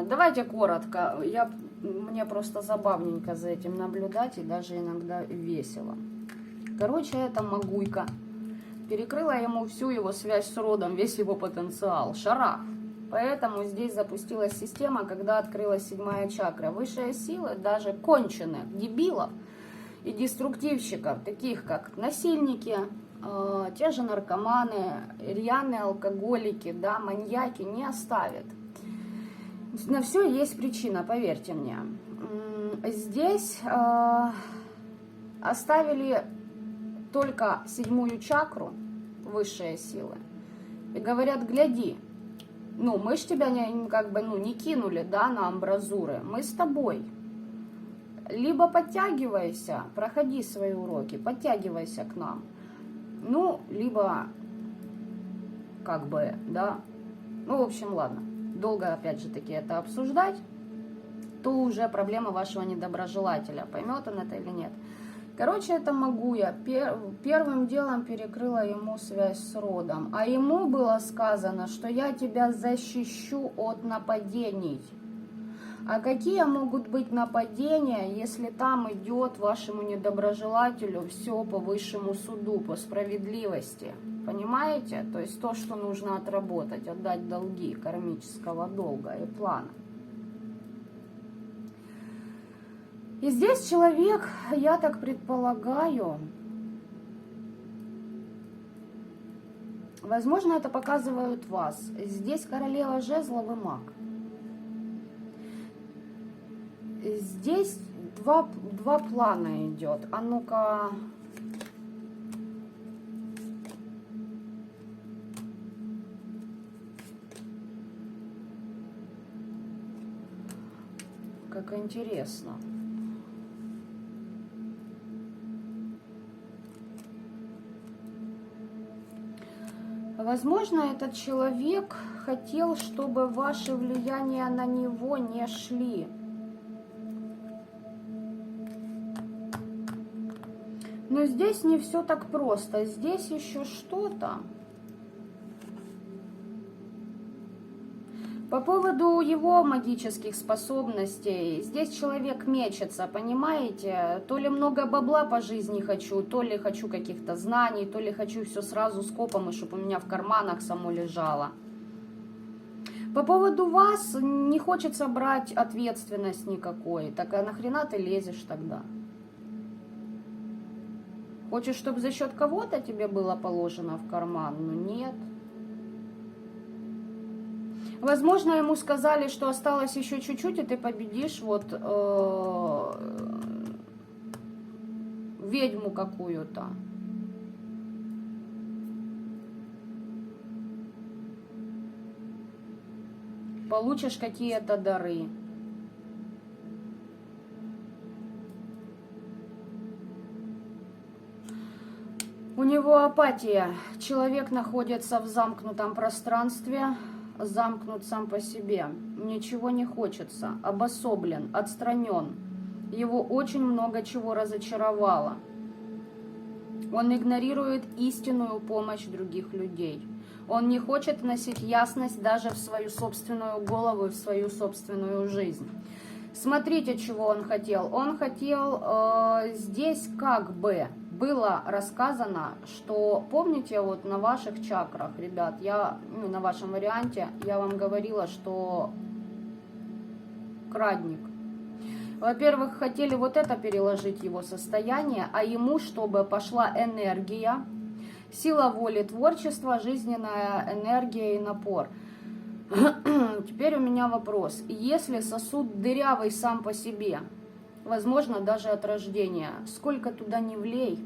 [SPEAKER 1] давайте коротко. Мне просто забавненько за этим наблюдать и даже иногда весело. Короче, эта магуйка перекрыла ему всю его связь с родом, весь его потенциал. Шарах. Поэтому здесь запустилась система, когда открылась 7-я чакра. Высшие силы, даже конченых дебилов и деструктивщиков, таких как насильники, те же наркоманы, рьяные алкоголики, да, маньяки, не оставят. На все есть причина, поверьте мне. Здесь оставили только 7-ю чакру, высшие силы, и говорят, гляди, ну, мы ж тебя не кинули, да, на амбразуры, мы с тобой. Либо подтягивайся, проходи свои уроки, подтягивайся к нам. Ну, либо, да, ну, в общем, ладно. Долго, опять же таки, это обсуждать, то уже проблема вашего недоброжелателя, поймет он это или нет. Короче, это могу я. Первым делом перекрыла ему связь с родом. А ему было сказано, что я тебя защищу от нападений. А какие могут быть нападения, если там идет вашему недоброжелателю все по высшему суду, по справедливости? Понимаете? То есть то, что нужно отработать, отдать долги кармического долга и плана. И здесь человек, я так предполагаю, возможно, это показывают вас. Здесь королева жезлов и маг. Здесь два плана идет. А ну-ка... Как интересно. Возможно, этот человек хотел, чтобы ваши влияния на него не шли. Но здесь не все так просто. Здесь еще что-то. По поводу его магических способностей, здесь человек мечется, понимаете? То ли много бабла по жизни хочу, то ли хочу каких-то знаний, то ли хочу все сразу скопом, и чтобы у меня в карманах само лежало. По поводу вас не хочется брать ответственность никакой. Так а нахрена ты лезешь тогда? Хочешь, чтобы за счет кого-то тебе было положено в карман? Ну нет. Возможно, ему сказали, что осталось еще чуть-чуть, и ты победишь вот ведьму какую-то. Получишь какие-то дары. У него апатия. Человек находится в замкнутом пространстве. Замкнут сам по себе, ничего не хочется, обособлен, отстранен. Его очень много чего разочаровало. Он игнорирует истинную помощь других людей. Он не хочет вносить ясность даже в свою собственную голову и в свою собственную жизнь. Смотрите, чего он хотел. Он хотел здесь как бы было рассказано, что, помните, вот на ваших чакрах, ребят, на вашем варианте я вам говорила, что крадник. Во-первых, хотели вот это переложить его состояние, а ему, чтобы пошла энергия, сила воли, творчество, жизненная энергия и напор. Теперь у меня вопрос. Если сосуд дырявый сам по себе, возможно, даже от рождения, сколько туда не влей,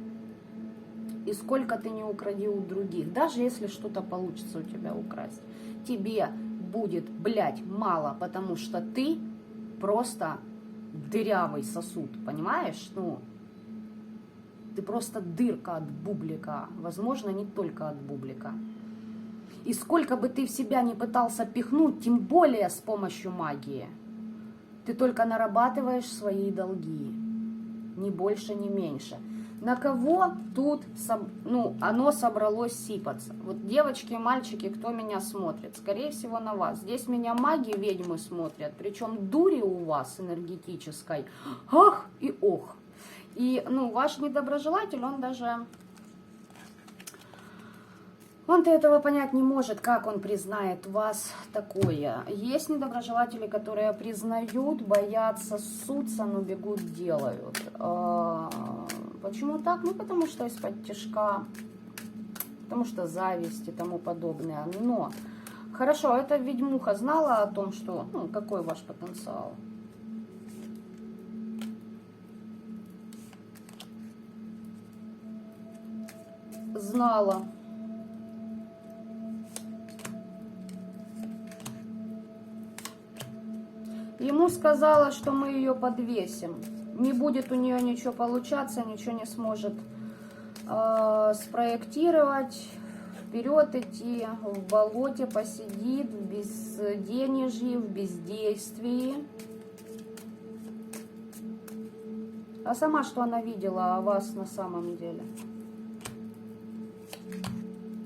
[SPEAKER 1] и сколько ты не укради у других, даже если что-то получится у тебя украсть, тебе будет, блядь, мало, потому что ты просто дырявый сосуд, понимаешь? Ну, ты просто дырка от бублика, возможно, не только от бублика. И сколько бы ты в себя не пытался пихнуть, тем более с помощью магии, ты только нарабатываешь свои долги, ни больше, ни меньше. На кого тут, ну, оно собралось сыпаться? Вот девочки, мальчики, кто меня смотрит? Скорее всего, на вас. Здесь меня маги, ведьмы смотрят, причем дури у вас энергетической. Ах и ох. И, ну, ваш недоброжелатель, он даже... Он-то этого понять не может, как он признает вас такое. Есть недоброжелатели, которые признают, боятся, ссутся, но бегут, делают. Почему так? Ну, потому что из-под тишка, потому что зависть и тому подобное. Но, хорошо, эта ведьмуха знала о том, что, ну, какой ваш потенциал? Знала. Ему сказала, что мы ее подвесим. Не будет у нее ничего получаться, ничего не сможет спроектировать, вперед идти, в болоте посидит, в безденежье, в бездействии. А сама что она видела о вас на самом деле?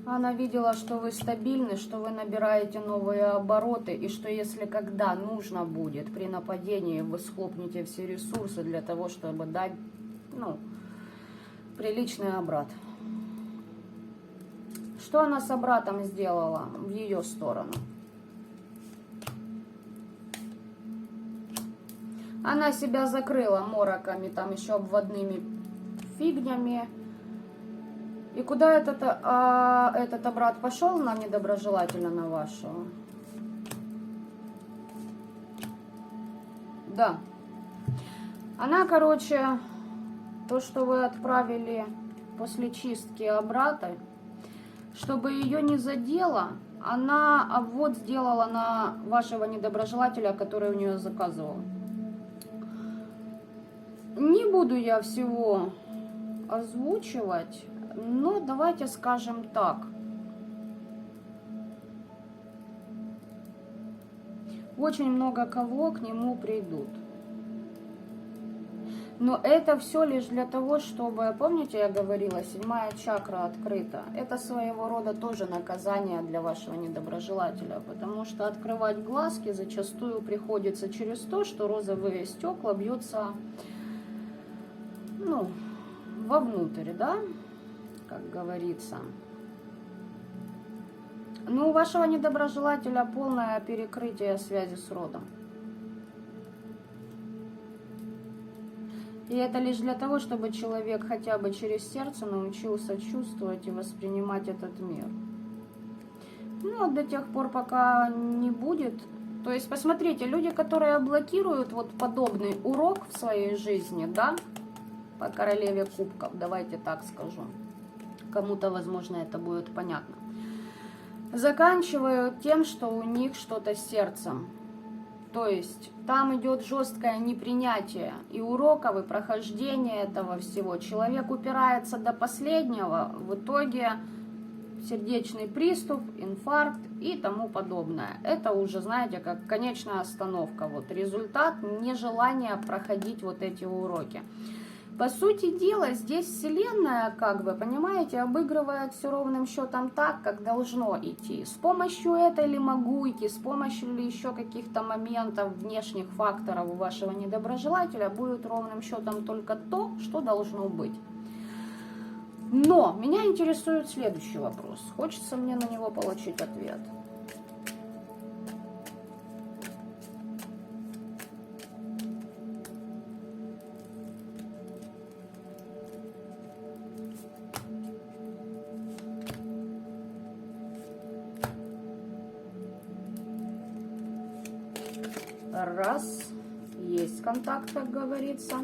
[SPEAKER 1] Она видела, что вы стабильны, что вы набираете новые обороты, и что если когда нужно будет при нападении, вы схлопнете все ресурсы для того, чтобы дать, ну, приличный обрат. Что она с обратом сделала в ее сторону? Она себя закрыла мороками, там еще обводными фигнями. И куда этот обрат пошел на недоброжелательно, на вашего? Да. Она, короче, то, что вы отправили после чистки обрата, чтобы ее не задело, она обвод сделала на вашего недоброжелателя, который у нее заказывал. Не буду я всего озвучивать. Но давайте скажем так. Очень много кого к нему придут. Но это все лишь для того, чтобы, помните, я говорила, 7-я чакра открыта. Это своего рода тоже наказание для вашего недоброжелателя, потому что открывать глазки зачастую приходится через то, что розовые стекла бьются, ну, вовнутрь, да? Как говорится. Но у вашего недоброжелателя полное перекрытие связи с родом. И это лишь для того, чтобы человек хотя бы через сердце научился чувствовать и воспринимать этот мир. Ну, вот до тех пор, пока не будет. То есть, посмотрите, люди, которые блокируют вот подобный урок в своей жизни, да, по королеве кубков, давайте так скажу. Кому-то, возможно, это будет понятно. Заканчивают тем, что у них что-то с сердцем. То есть там идет жесткое непринятие и уроков, и прохождения этого всего. Человек упирается до последнего, в итоге сердечный приступ, инфаркт и тому подобное. Это уже, знаете, как конечная остановка. Вот результат нежелания проходить вот эти уроки. По сути дела, здесь Вселенная, как бы, понимаете, обыгрывает все ровным счетом так, как должно идти. С помощью этой ли могу идти, с помощью ли еще каких-то моментов, внешних факторов у вашего недоброжелателя будет ровным счетом только то, что должно быть. Но меня интересует следующий вопрос. Хочется мне на него получить ответ. Раз. Есть контакт, как говорится.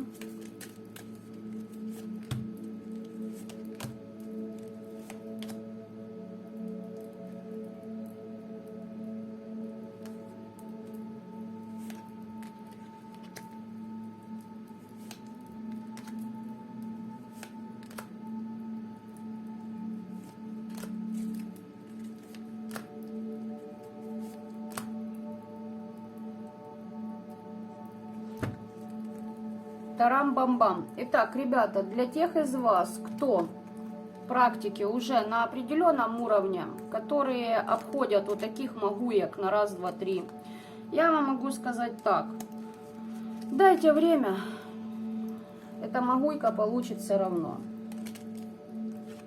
[SPEAKER 1] Тарам-бам-бам. Итак, ребята, для тех из вас, кто практики уже на определенном уровне, которые обходят вот таких магуек на раз, два, три, я вам могу сказать так. Дайте время, эта магуйка получит все равно.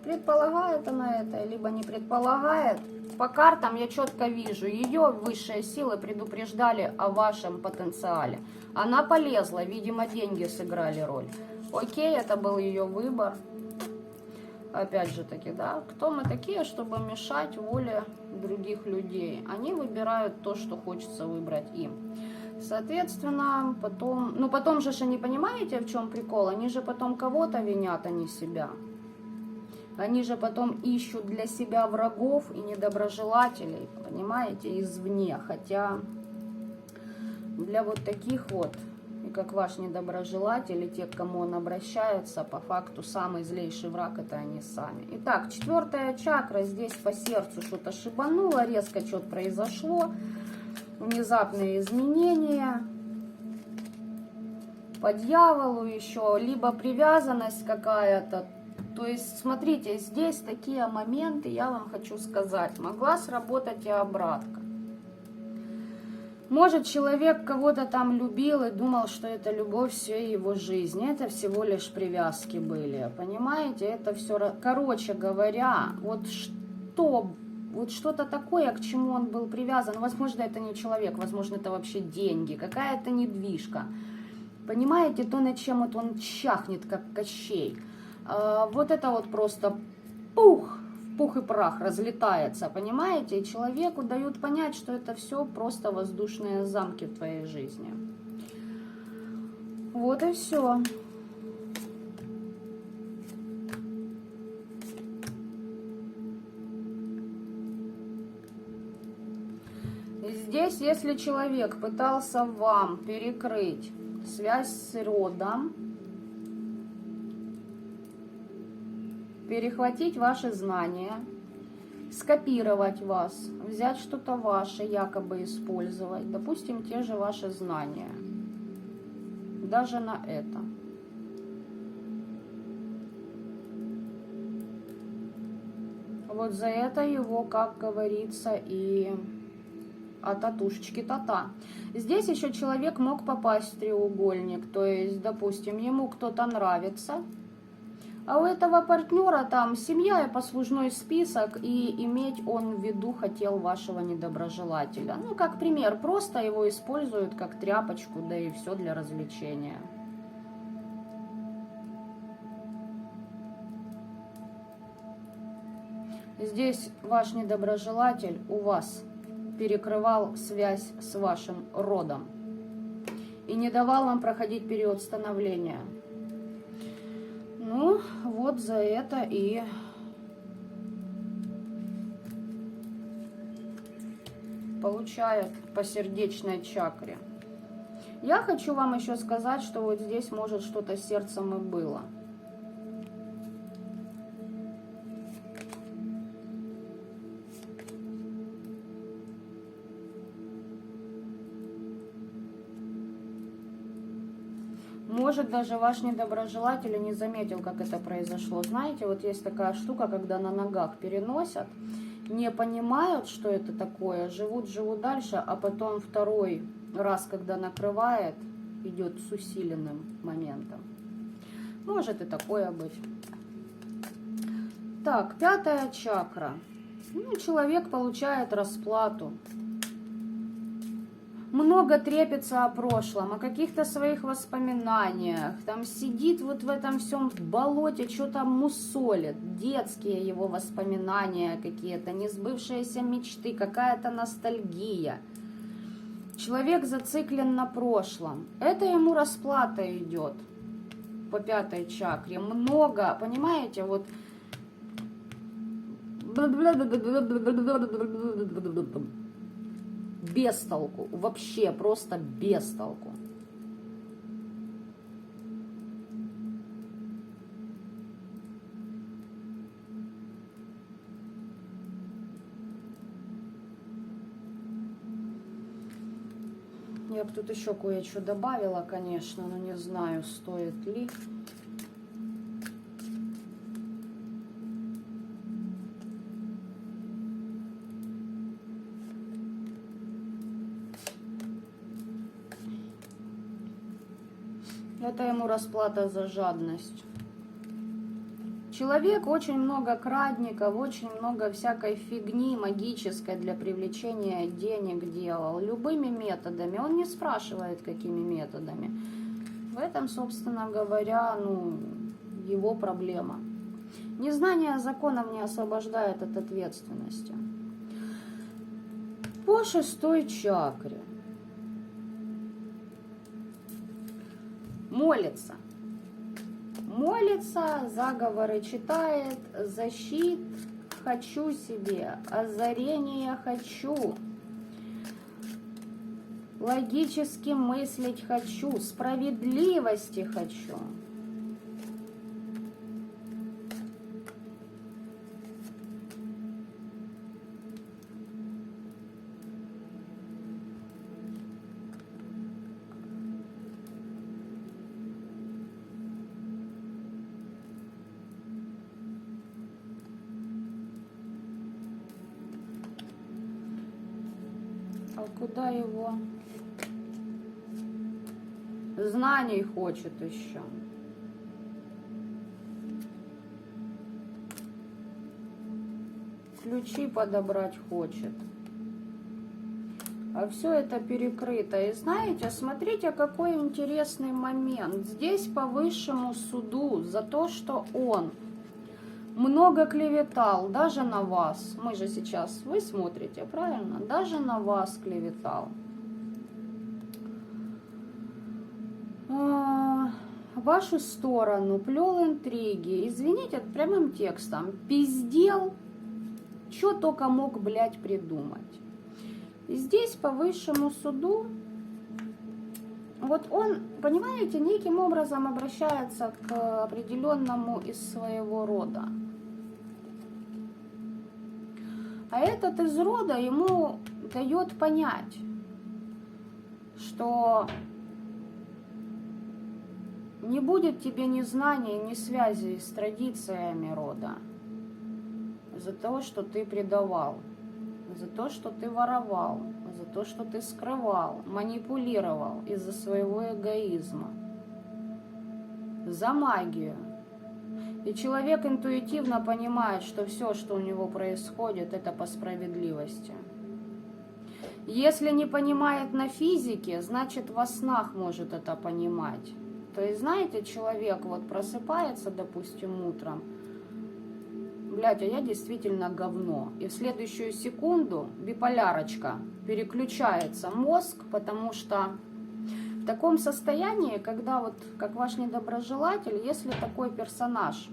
[SPEAKER 1] Предполагает она это, либо не предполагает. По картам я четко вижу, ее высшие силы предупреждали о вашем потенциале. Она полезла, видимо, деньги сыграли роль. Окей, это был ее выбор. Опять же таки, да, кто мы такие, чтобы мешать воле других людей? Они выбирают то, что хочется выбрать им. Соответственно, потом же они, понимаете, в чем прикол? Они же потом кого-то винят, а не себя. Они же потом ищут для себя врагов и недоброжелателей, понимаете, извне. Хотя для вот таких вот, и как ваш недоброжелатель, и те, к кому он обращается, по факту самый злейший враг — это они сами. Итак, 4-я чакра, здесь по сердцу что-то шибануло, резко что-то произошло, внезапные изменения. По дьяволу еще, либо привязанность какая-то. То есть, смотрите, здесь такие моменты, я вам хочу сказать, могла сработать и обратка. Может, человек кого-то там любил и думал, что это любовь всей его жизни. Это всего лишь привязки были, понимаете? Это все, короче говоря, вот что-то такое, к чему он был привязан. Возможно, это не человек, возможно, это вообще деньги, какая-то недвижка. Понимаете, то, над чем вот он чахнет, как Кощей. Вот это вот просто пух и прах разлетается, понимаете? И человеку дают понять, что это все просто воздушные замки в твоей жизни. Вот и все. Здесь, если человек пытался вам перекрыть связь с родом, перехватить ваши знания, скопировать вас, взять что-то ваше, якобы использовать, допустим, те же ваши знания, даже на это. Вот за это его, как говорится, и от татушечки та-та. Здесь еще человек мог попасть в треугольник, то есть, допустим, ему кто-то нравится, а у этого партнера там семья и послужной список, и иметь он в виду хотел вашего недоброжелателя. Ну, как пример, просто его используют как тряпочку, да и все для развлечения. Здесь ваш недоброжелатель у вас перекрывал связь с вашим родом и не давал вам проходить период становления. Ну, вот за это и получает по сердечной чакре. Я хочу вам еще сказать, что вот здесь может что-то с сердцем и было. Может, даже ваш недоброжелатель не заметил, как это произошло. Знаете, вот есть такая штука, когда на ногах переносят, не понимают, что это такое, живут дальше, а потом второй раз, когда накрывает, идет с усиленным моментом. Может и такое быть. Так, 5-я чакра. Ну, человек получает расплату. Много трепится о прошлом, о каких-то своих воспоминаниях. Там сидит вот в этом всем болоте, что-то мусолит. Детские его воспоминания какие-то, несбывшиеся мечты, какая-то ностальгия. Человек зациклен на прошлом. Это ему расплата идет по 5-й чакре. Много, понимаете, вот без толку, вообще просто без толку. Я бы тут еще кое-что добавила, конечно, но не знаю, стоит ли. Это ему расплата за жадность. Человек очень много крадников, очень много всякой фигни магической для привлечения денег делал. Любыми методами. Он не спрашивает, какими методами. В этом, собственно говоря, ну, его проблема. Незнание законов не освобождает от ответственности. По 6-й чакре. Молится. Молится, заговоры читает, защит хочу себе, озарение хочу, логически мыслить хочу, справедливости хочу. А куда его? Знаний хочет еще. Ключи подобрать хочет. А все это перекрыто. И знаете, смотрите, какой интересный момент. Здесь по высшему суду за то, что он много клеветал, даже на вас. Мы же сейчас, вы смотрите, правильно? Даже на вас клеветал. Вашу сторону плел интриги. Извините, прямым текстом. Пиздел, что только мог, блядь, придумать. И здесь по высшему суду, вот он, понимаете, неким образом обращается к определенному из своего рода. А этот из рода ему дает понять, что не будет тебе ни знаний, ни связи с традициями рода за то, что ты предавал, за то, что ты воровал, за то, что ты скрывал, манипулировал из-за своего эгоизма, за магию. И человек интуитивно понимает, что все, что у него происходит, это по справедливости. Если не понимает на физике, значит во снах может это понимать. То есть, знаете, человек вот просыпается, допустим, утром, блядь, а я действительно говно. И в следующую секунду биполярочка, переключается мозг, потому что в таком состоянии, когда вот, как ваш недоброжелатель, если такой персонаж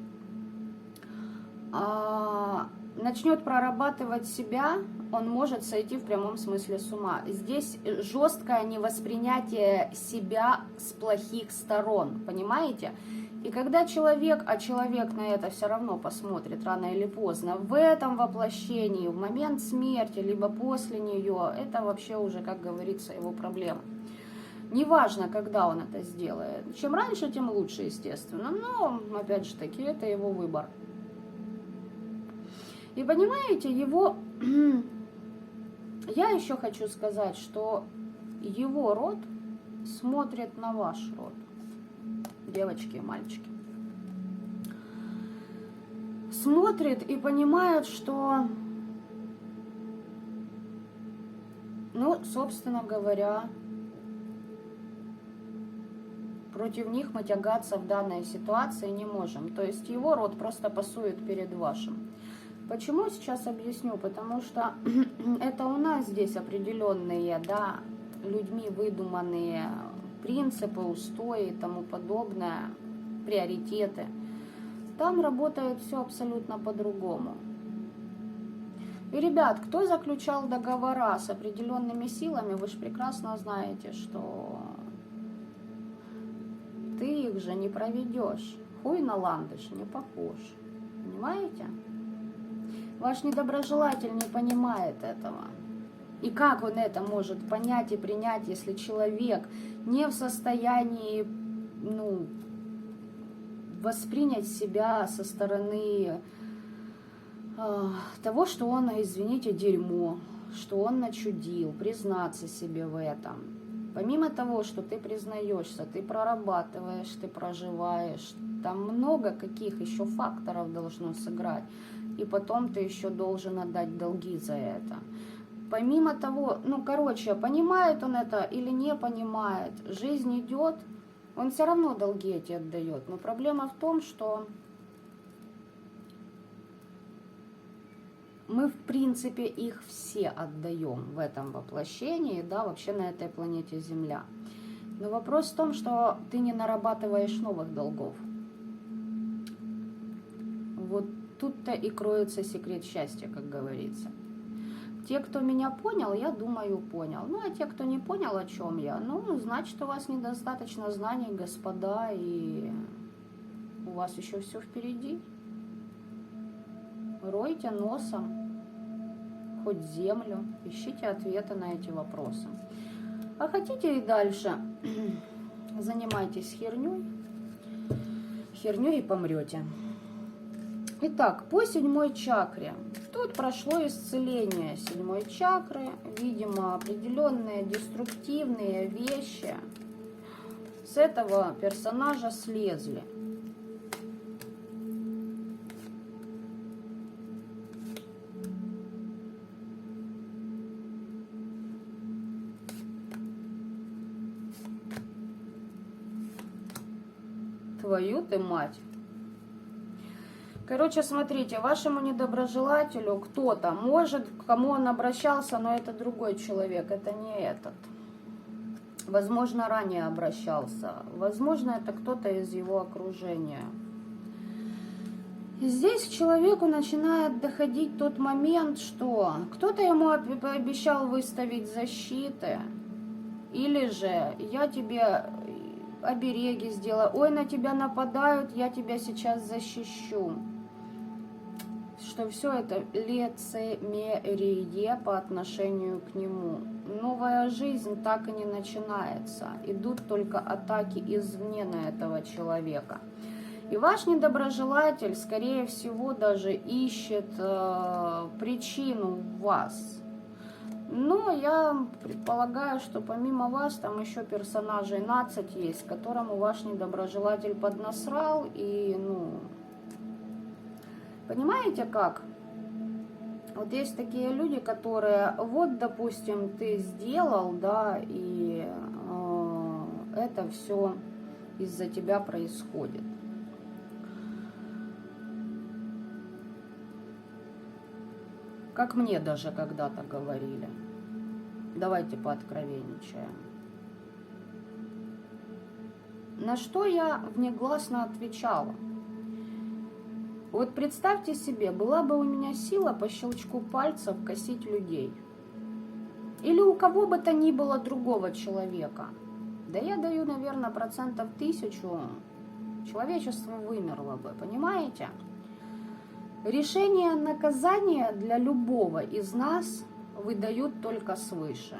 [SPEAKER 1] начнет прорабатывать себя, он может сойти в прямом смысле с ума. Здесь жесткое невоспринятие себя с плохих сторон, понимаете? И когда человек, а человек на это все равно посмотрит рано или поздно, в этом воплощении, в момент смерти, либо после нее, это вообще уже, как говорится, его проблема. Неважно, когда он это сделает. Чем раньше, тем лучше, естественно. Но, опять же таки, это его выбор. И понимаете, его... Я еще хочу сказать, что его род смотрит на ваш род. Девочки и мальчики. Смотрит и понимает, что... Ну, собственно говоря... Против них мы тягаться в данной ситуации не можем. То есть его род просто пасует перед вашим. Почему, сейчас объясню. Потому что это у нас здесь определенные, да, людьми выдуманные принципы, устои и тому подобное, приоритеты. Там работает все абсолютно по-другому. И, ребят, кто заключал договора с определенными силами, вы же прекрасно знаете, что ты их же не проведешь. Хуй на ландыш не похож. Понимаете? Ваш недоброжелатель не понимает этого. И как он это может понять и принять, если человек не в состоянии, ну, воспринять себя со стороны того, что он, извините, дерьмо, что он начудил, признаться себе в этом. Помимо того, что ты признаешься, ты прорабатываешь, ты проживаешь, там много каких еще факторов должно сыграть. И потом ты еще должен отдать долги за это. Помимо того, ну, короче, понимает он это или не понимает, жизнь идет, он все равно долги эти отдает. Но проблема в том, что мы, в принципе, их все отдаем в этом воплощении, да, вообще на этой планете Земля. Но вопрос в том, что ты не нарабатываешь новых долгов. Вот тут-то и кроется секрет счастья, как говорится. Те, кто меня понял, я думаю, понял. Ну, а те, кто не понял, о чем я, ну, значит, у вас недостаточно знаний, господа, и у вас еще все впереди. Ройте носом хоть землю, ищите ответы на эти вопросы. А хотите и дальше, занимайтесь херней и помрете. Итак, по 7 чакре. Тут прошло исцеление 7 чакры. Видимо, определенные деструктивные вещи с этого персонажа слезли. Твою ты мать. Короче, смотрите, вашему недоброжелателю кто-то, может, к кому он обращался, но это другой человек, это не этот. Возможно, ранее обращался. Возможно, это кто-то из его окружения. И здесь к человеку начинает доходить тот момент, что кто-то ему пообещал выставить защиты, или же я тебе обереги сделаю, ой, на тебя нападают, я тебя сейчас защищу. Что все это лицемерие по отношению к нему. Новая жизнь так и не начинается. Идут только атаки извне на этого человека. И ваш недоброжелатель, скорее всего, даже ищет причину в вас. Но я предполагаю, что помимо вас там еще персонажей 12 есть, которому ваш недоброжелатель поднасрал. И, ну, понимаете как? Вот есть такие люди, которые, вот, допустим, ты сделал, да, и это все из-за тебя происходит. Как мне даже когда-то говорили. Давайте пооткровенничаем. На что я внегласно отвечала. Вот представьте себе, была бы у меня сила по щелчку пальцев косить людей. Или у кого бы то ни было другого человека. Да я даю, наверное, 1000%, человечество вымерло бы, понимаете? Решение наказания для любого из нас выдают только свыше.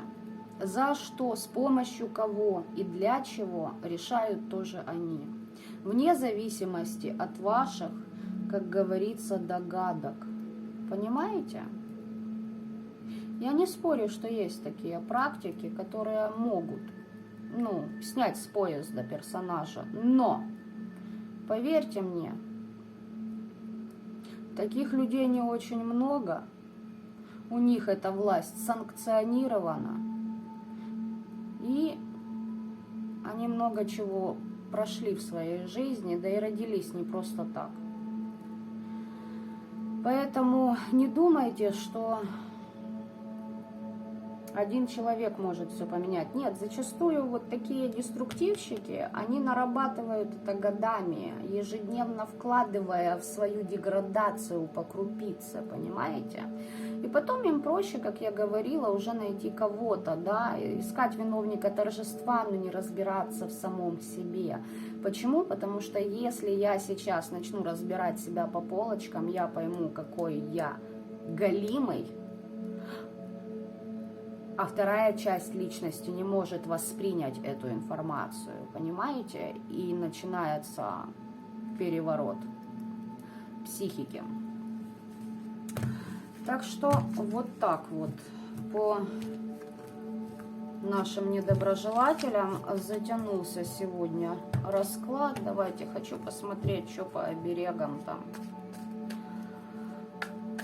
[SPEAKER 1] За что, с помощью кого и для чего решают тоже они. Вне зависимости от ваших, как говорится, догадок. Понимаете? Я не спорю, что есть такие практики, которые могут, ну, снять с поезда персонажа. Но, поверьте мне, таких людей не очень много. У них эта власть санкционирована. И они много чего прошли в своей жизни, да и родились не просто так. Поэтому не думайте, что Один человек может все поменять. Нет, зачастую вот такие деструктивщики, они нарабатывают это годами, ежедневно вкладывая в свою деградацию по крупице, понимаете? И потом им проще, как я говорила, уже найти кого-то, да, искать виновника торжества, но не разбираться в самом себе. Почему? Потому что если я сейчас начну разбирать себя по полочкам, я пойму, какой я галимый, а вторая часть личности не может воспринять эту информацию, понимаете? И начинается переворот психики. Так что вот так вот по нашим недоброжелателям затянулся сегодня расклад. Давайте, хочу посмотреть, что по оберегам там.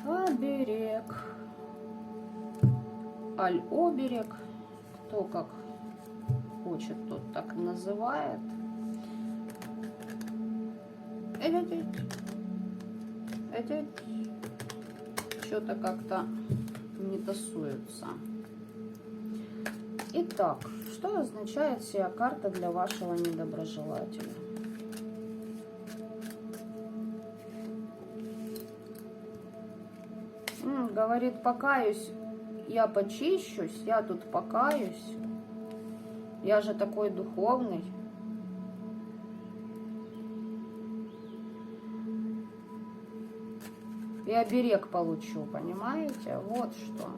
[SPEAKER 1] Оберег. Аль-оберег. Кто как хочет, тот так называет. Что-то как-то не тасуется. Итак, что означает сия карта для вашего недоброжелателя? Говорит, покаюсь, я почищусь, я тут покаюсь. Я же такой духовный. И оберег получу, понимаете? Вот что.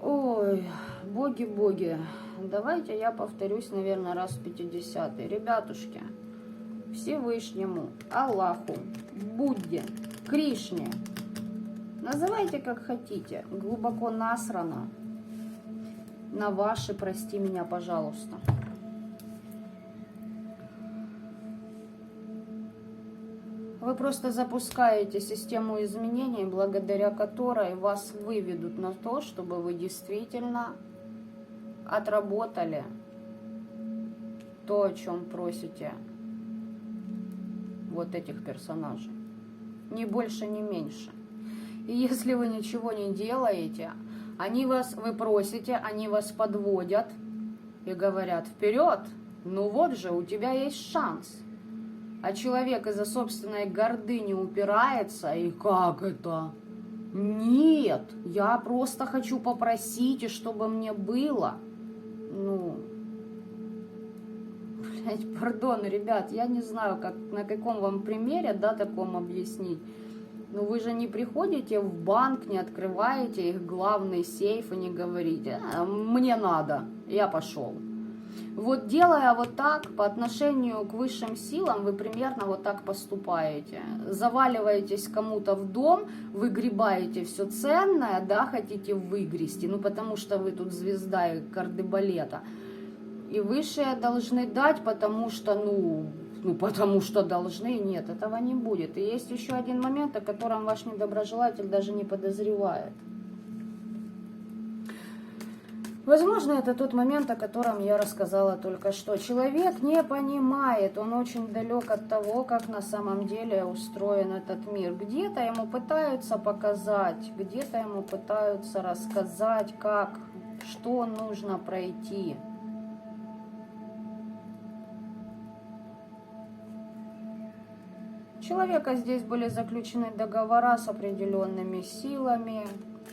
[SPEAKER 1] Ой, боги-боги. Давайте я повторюсь, наверное, раз в 50-й. Ребятушки, Всевышнему, Аллаху, Будде, Кришне, называйте как хотите, глубоко насрано на ваши, прости меня, пожалуйста. Вы просто запускаете систему изменений, благодаря которой вас выведут на то, чтобы вы действительно отработали то, о чем просите вот этих персонажей. Ни больше, ни меньше. И если вы ничего не делаете, вы просите, они вас подводят и говорят: вперед, ну вот же, у тебя есть шанс. А человек из-за собственной гордыни упирается, и как это? Нет, я просто хочу попросить, и чтобы мне было. Ну, блядь, пардон, ребят, я не знаю, на каком вам примере, да, таком объяснить. Но вы же не приходите в банк, не открываете их главный сейф и не говорите: мне надо, я пошел. Вот делая вот так по отношению к высшим силам, вы примерно вот так поступаете. Заваливаетесь кому-то в дом, выгребаете все ценное, да, хотите выгрести, ну потому что вы тут звезда и кардебалета. И высшие должны дать, потому что, потому что должны. Нет, этого не будет. И есть еще один момент, о котором ваш недоброжелатель даже не подозревает. Возможно, это тот момент, о котором я рассказала только что. Человек не понимает, он очень далек от того, как на самом деле устроен этот мир. Где-то ему пытаются показать, где-то ему пытаются рассказать, что нужно пройти. У человека здесь были заключены договора с определенными силами.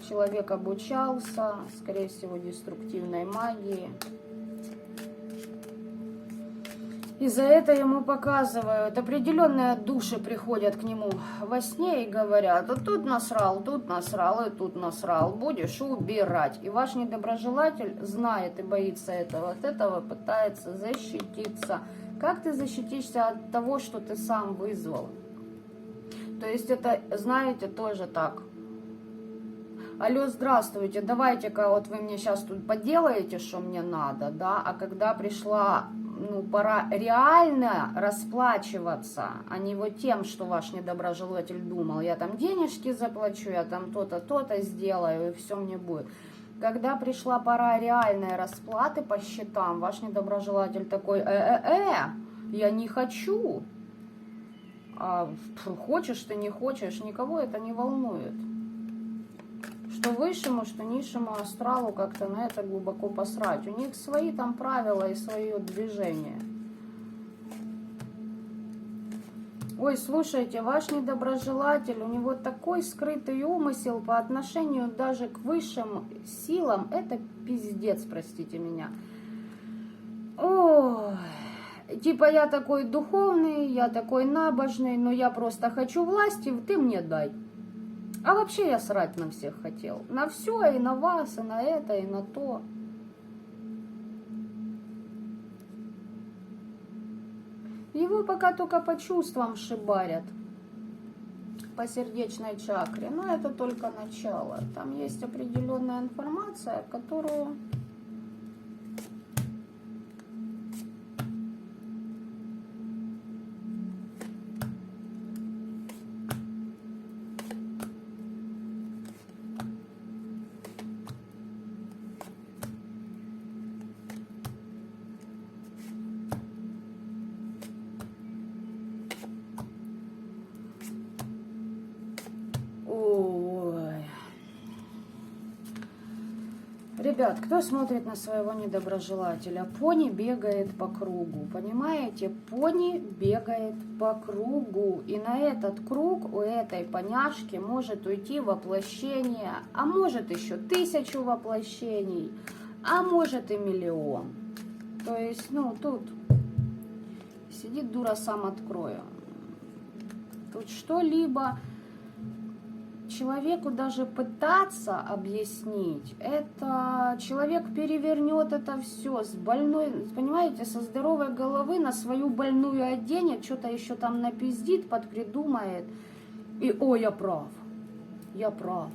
[SPEAKER 1] Человек обучался, скорее всего, деструктивной магии. И за это ему показывают. Определенные души приходят к нему во сне и говорят: тут насрал, и тут насрал. Будешь убирать. И ваш недоброжелатель знает и боится этого. От этого пытается защититься. Как ты защитишься от того, что ты сам вызвал? То есть это, знаете, тоже так. Алло, здравствуйте, давайте-ка вот вы мне сейчас тут поделаете, что мне надо, да, а когда пришла, пора реально расплачиваться, а не вот тем, что ваш недоброжелатель думал: я там денежки заплачу, я там то-то, то-то сделаю, и все мне будет. Когда пришла пора реальной расплаты по счетам, ваш недоброжелатель такой: я не хочу. А хочешь ты, не хочешь, никого это не волнует. Что высшему, что низшему астралу как-то на это глубоко посрать. У них свои там правила и свое движение. Ой, слушайте, ваш недоброжелатель, у него такой скрытый умысел по отношению даже к высшим силам. Это пиздец, простите меня. Ой, типа я такой духовный, я такой набожный, но я просто хочу власти, ты мне дай. А вообще я срать на всех хотел. На все, и на вас, и на это, и на то. Его пока только по чувствам шибарят. По сердечной чакре. Но это только начало. Там есть определенная информация, которую... Ой. Ребят, кто смотрит на своего недоброжелателя? Пони бегает по кругу, понимаете? Пони бегает по кругу. И на этот круг у этой поняшки может уйти воплощение, а может еще 1000 воплощений, а может и 1 000 000. То есть, ну, тут сидит дура, сам открою. Тут что-либо... Человеку даже пытаться объяснить, это человек перевернет это все с больной, понимаете, со здоровой головы на свою больную оденет, что-то еще там напиздит, подпридумает, и о, я прав, я прав.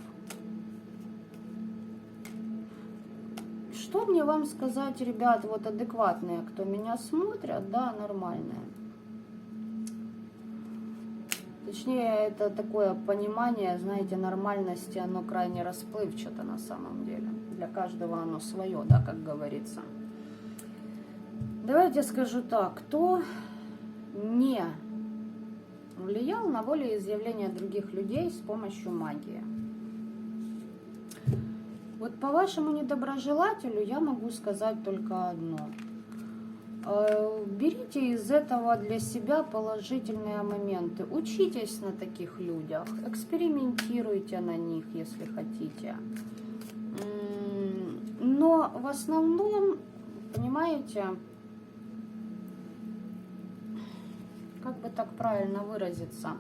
[SPEAKER 1] Что мне вам сказать, ребят, вот адекватные, кто меня смотрят, да, нормальные. Точнее, это такое понимание, знаете, нормальности, оно крайне расплывчато на самом деле. Для каждого оно свое, да, как говорится. Давайте скажу так, кто не влиял на волеизъявление других людей с помощью магии? Вот по вашему недоброжелателю я могу сказать только одно. Берите из этого для себя положительные моменты. Учитесь на таких людях, экспериментируйте на них, если хотите. Но в основном, понимаете, как бы так правильно выразиться,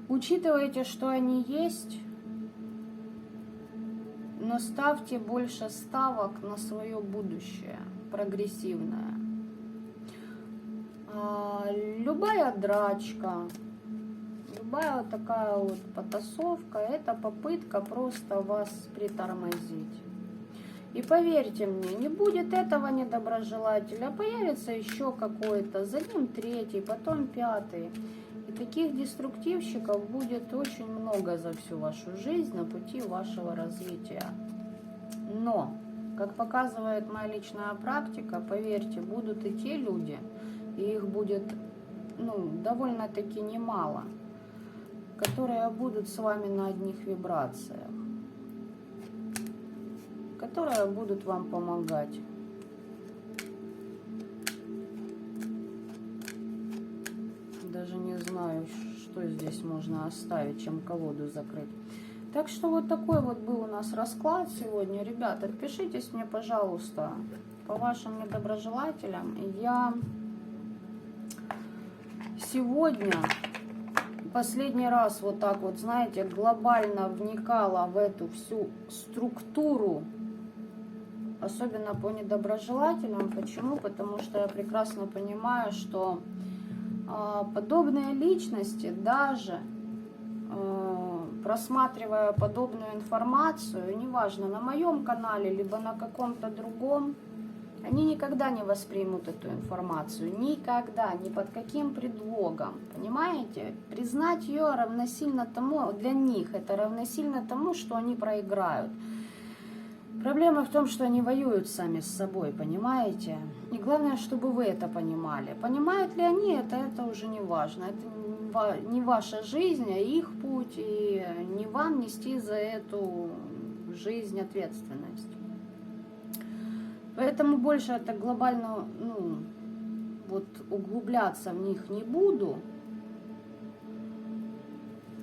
[SPEAKER 1] учитывайте, что они есть, но ставьте больше ставок на свое будущее, прогрессивное. Любая драчка, любая вот такая вот потасовка, это попытка просто вас притормозить. И поверьте мне, не будет этого недоброжелателя, появится еще какой-то, за ним 3-й, потом 5-й. И таких деструктивщиков будет очень много за всю вашу жизнь на пути вашего развития. Но, как показывает моя личная практика, поверьте, будут и те люди, и их будет, ну, довольно-таки немало, которые будут с вами на одних вибрациях, которые будут вам помогать. Даже не знаю, что здесь можно оставить, чем колоду закрыть. Так что вот такой вот был у нас расклад сегодня. Ребята, отпишитесь мне, пожалуйста, по вашим недоброжелателям. Я сегодня последний раз вот так вот, знаете, глобально вникала в эту всю структуру, особенно по недоброжелателям. Почему? Потому что я прекрасно понимаю, что подобные личности, даже просматривая подобную информацию, неважно, на моем канале, либо на каком-то другом, они никогда не воспримут эту информацию, никогда, ни под каким предлогом, понимаете? Признать ее равносильно тому, для них это равносильно тому, что они проиграют. Проблема в том, что они воюют сами с собой, понимаете? И главное, чтобы вы это понимали. Понимают ли они это уже не важно. Это не ваша жизнь, а их путь, и не вам нести за эту жизнь ответственность. Поэтому больше это глобально, вот углубляться в них не буду.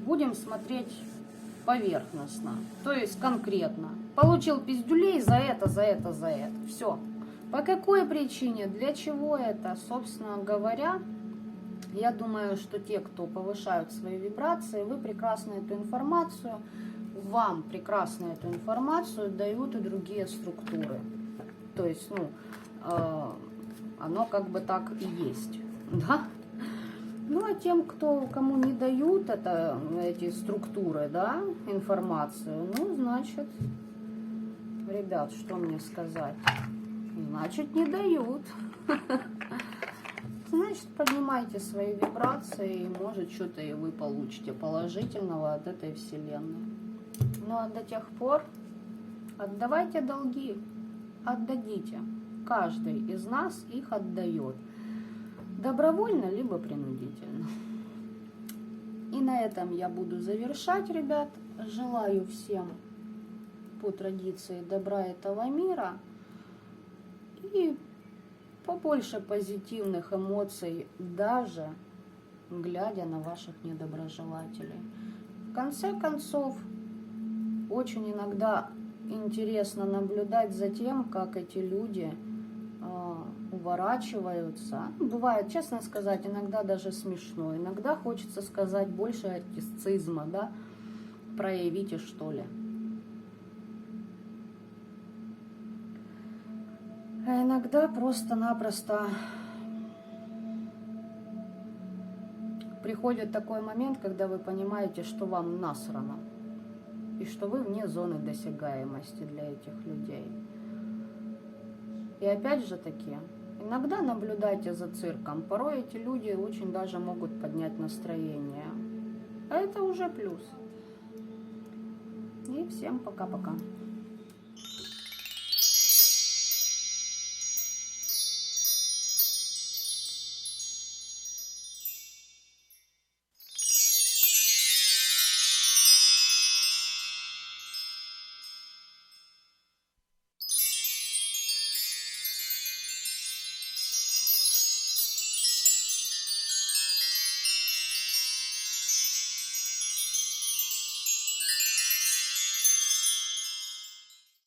[SPEAKER 1] Будем смотреть поверхностно, то есть конкретно. Получил пиздюлей за это. Все. По какой причине, для чего это, собственно говоря, я думаю, что те, кто повышают свои вибрации, вы прекрасно эту информацию, вам прекрасно эту информацию дают и другие структуры. То есть, оно как бы так и есть, да? Ну, а тем, кому не дают эти структуры, да, информацию, значит, ребят, что мне сказать? Значит, не дают. Значит, поднимайте свои вибрации, и, может, что-то и вы получите положительного от этой вселенной. Ну, а до тех пор отдавайте долги, отдадите. Каждый из нас их отдает. Добровольно, либо принудительно. И на этом я буду завершать, ребят. Желаю всем по традиции добра этого мира и побольше позитивных эмоций, даже глядя на ваших недоброжелателей. В конце концов, очень иногда интересно наблюдать за тем, как эти люди уворачиваются. Бывает, честно сказать, иногда даже смешно. Иногда хочется сказать больше артистизма, да, проявите, что ли. А иногда просто-напросто приходит такой момент, когда вы понимаете, что вам насрано, и что вы вне зоны досягаемости для этих людей. И опять же таки, иногда наблюдайте за цирком. Порой эти люди очень даже могут поднять настроение. А это уже плюс. И всем пока-пока.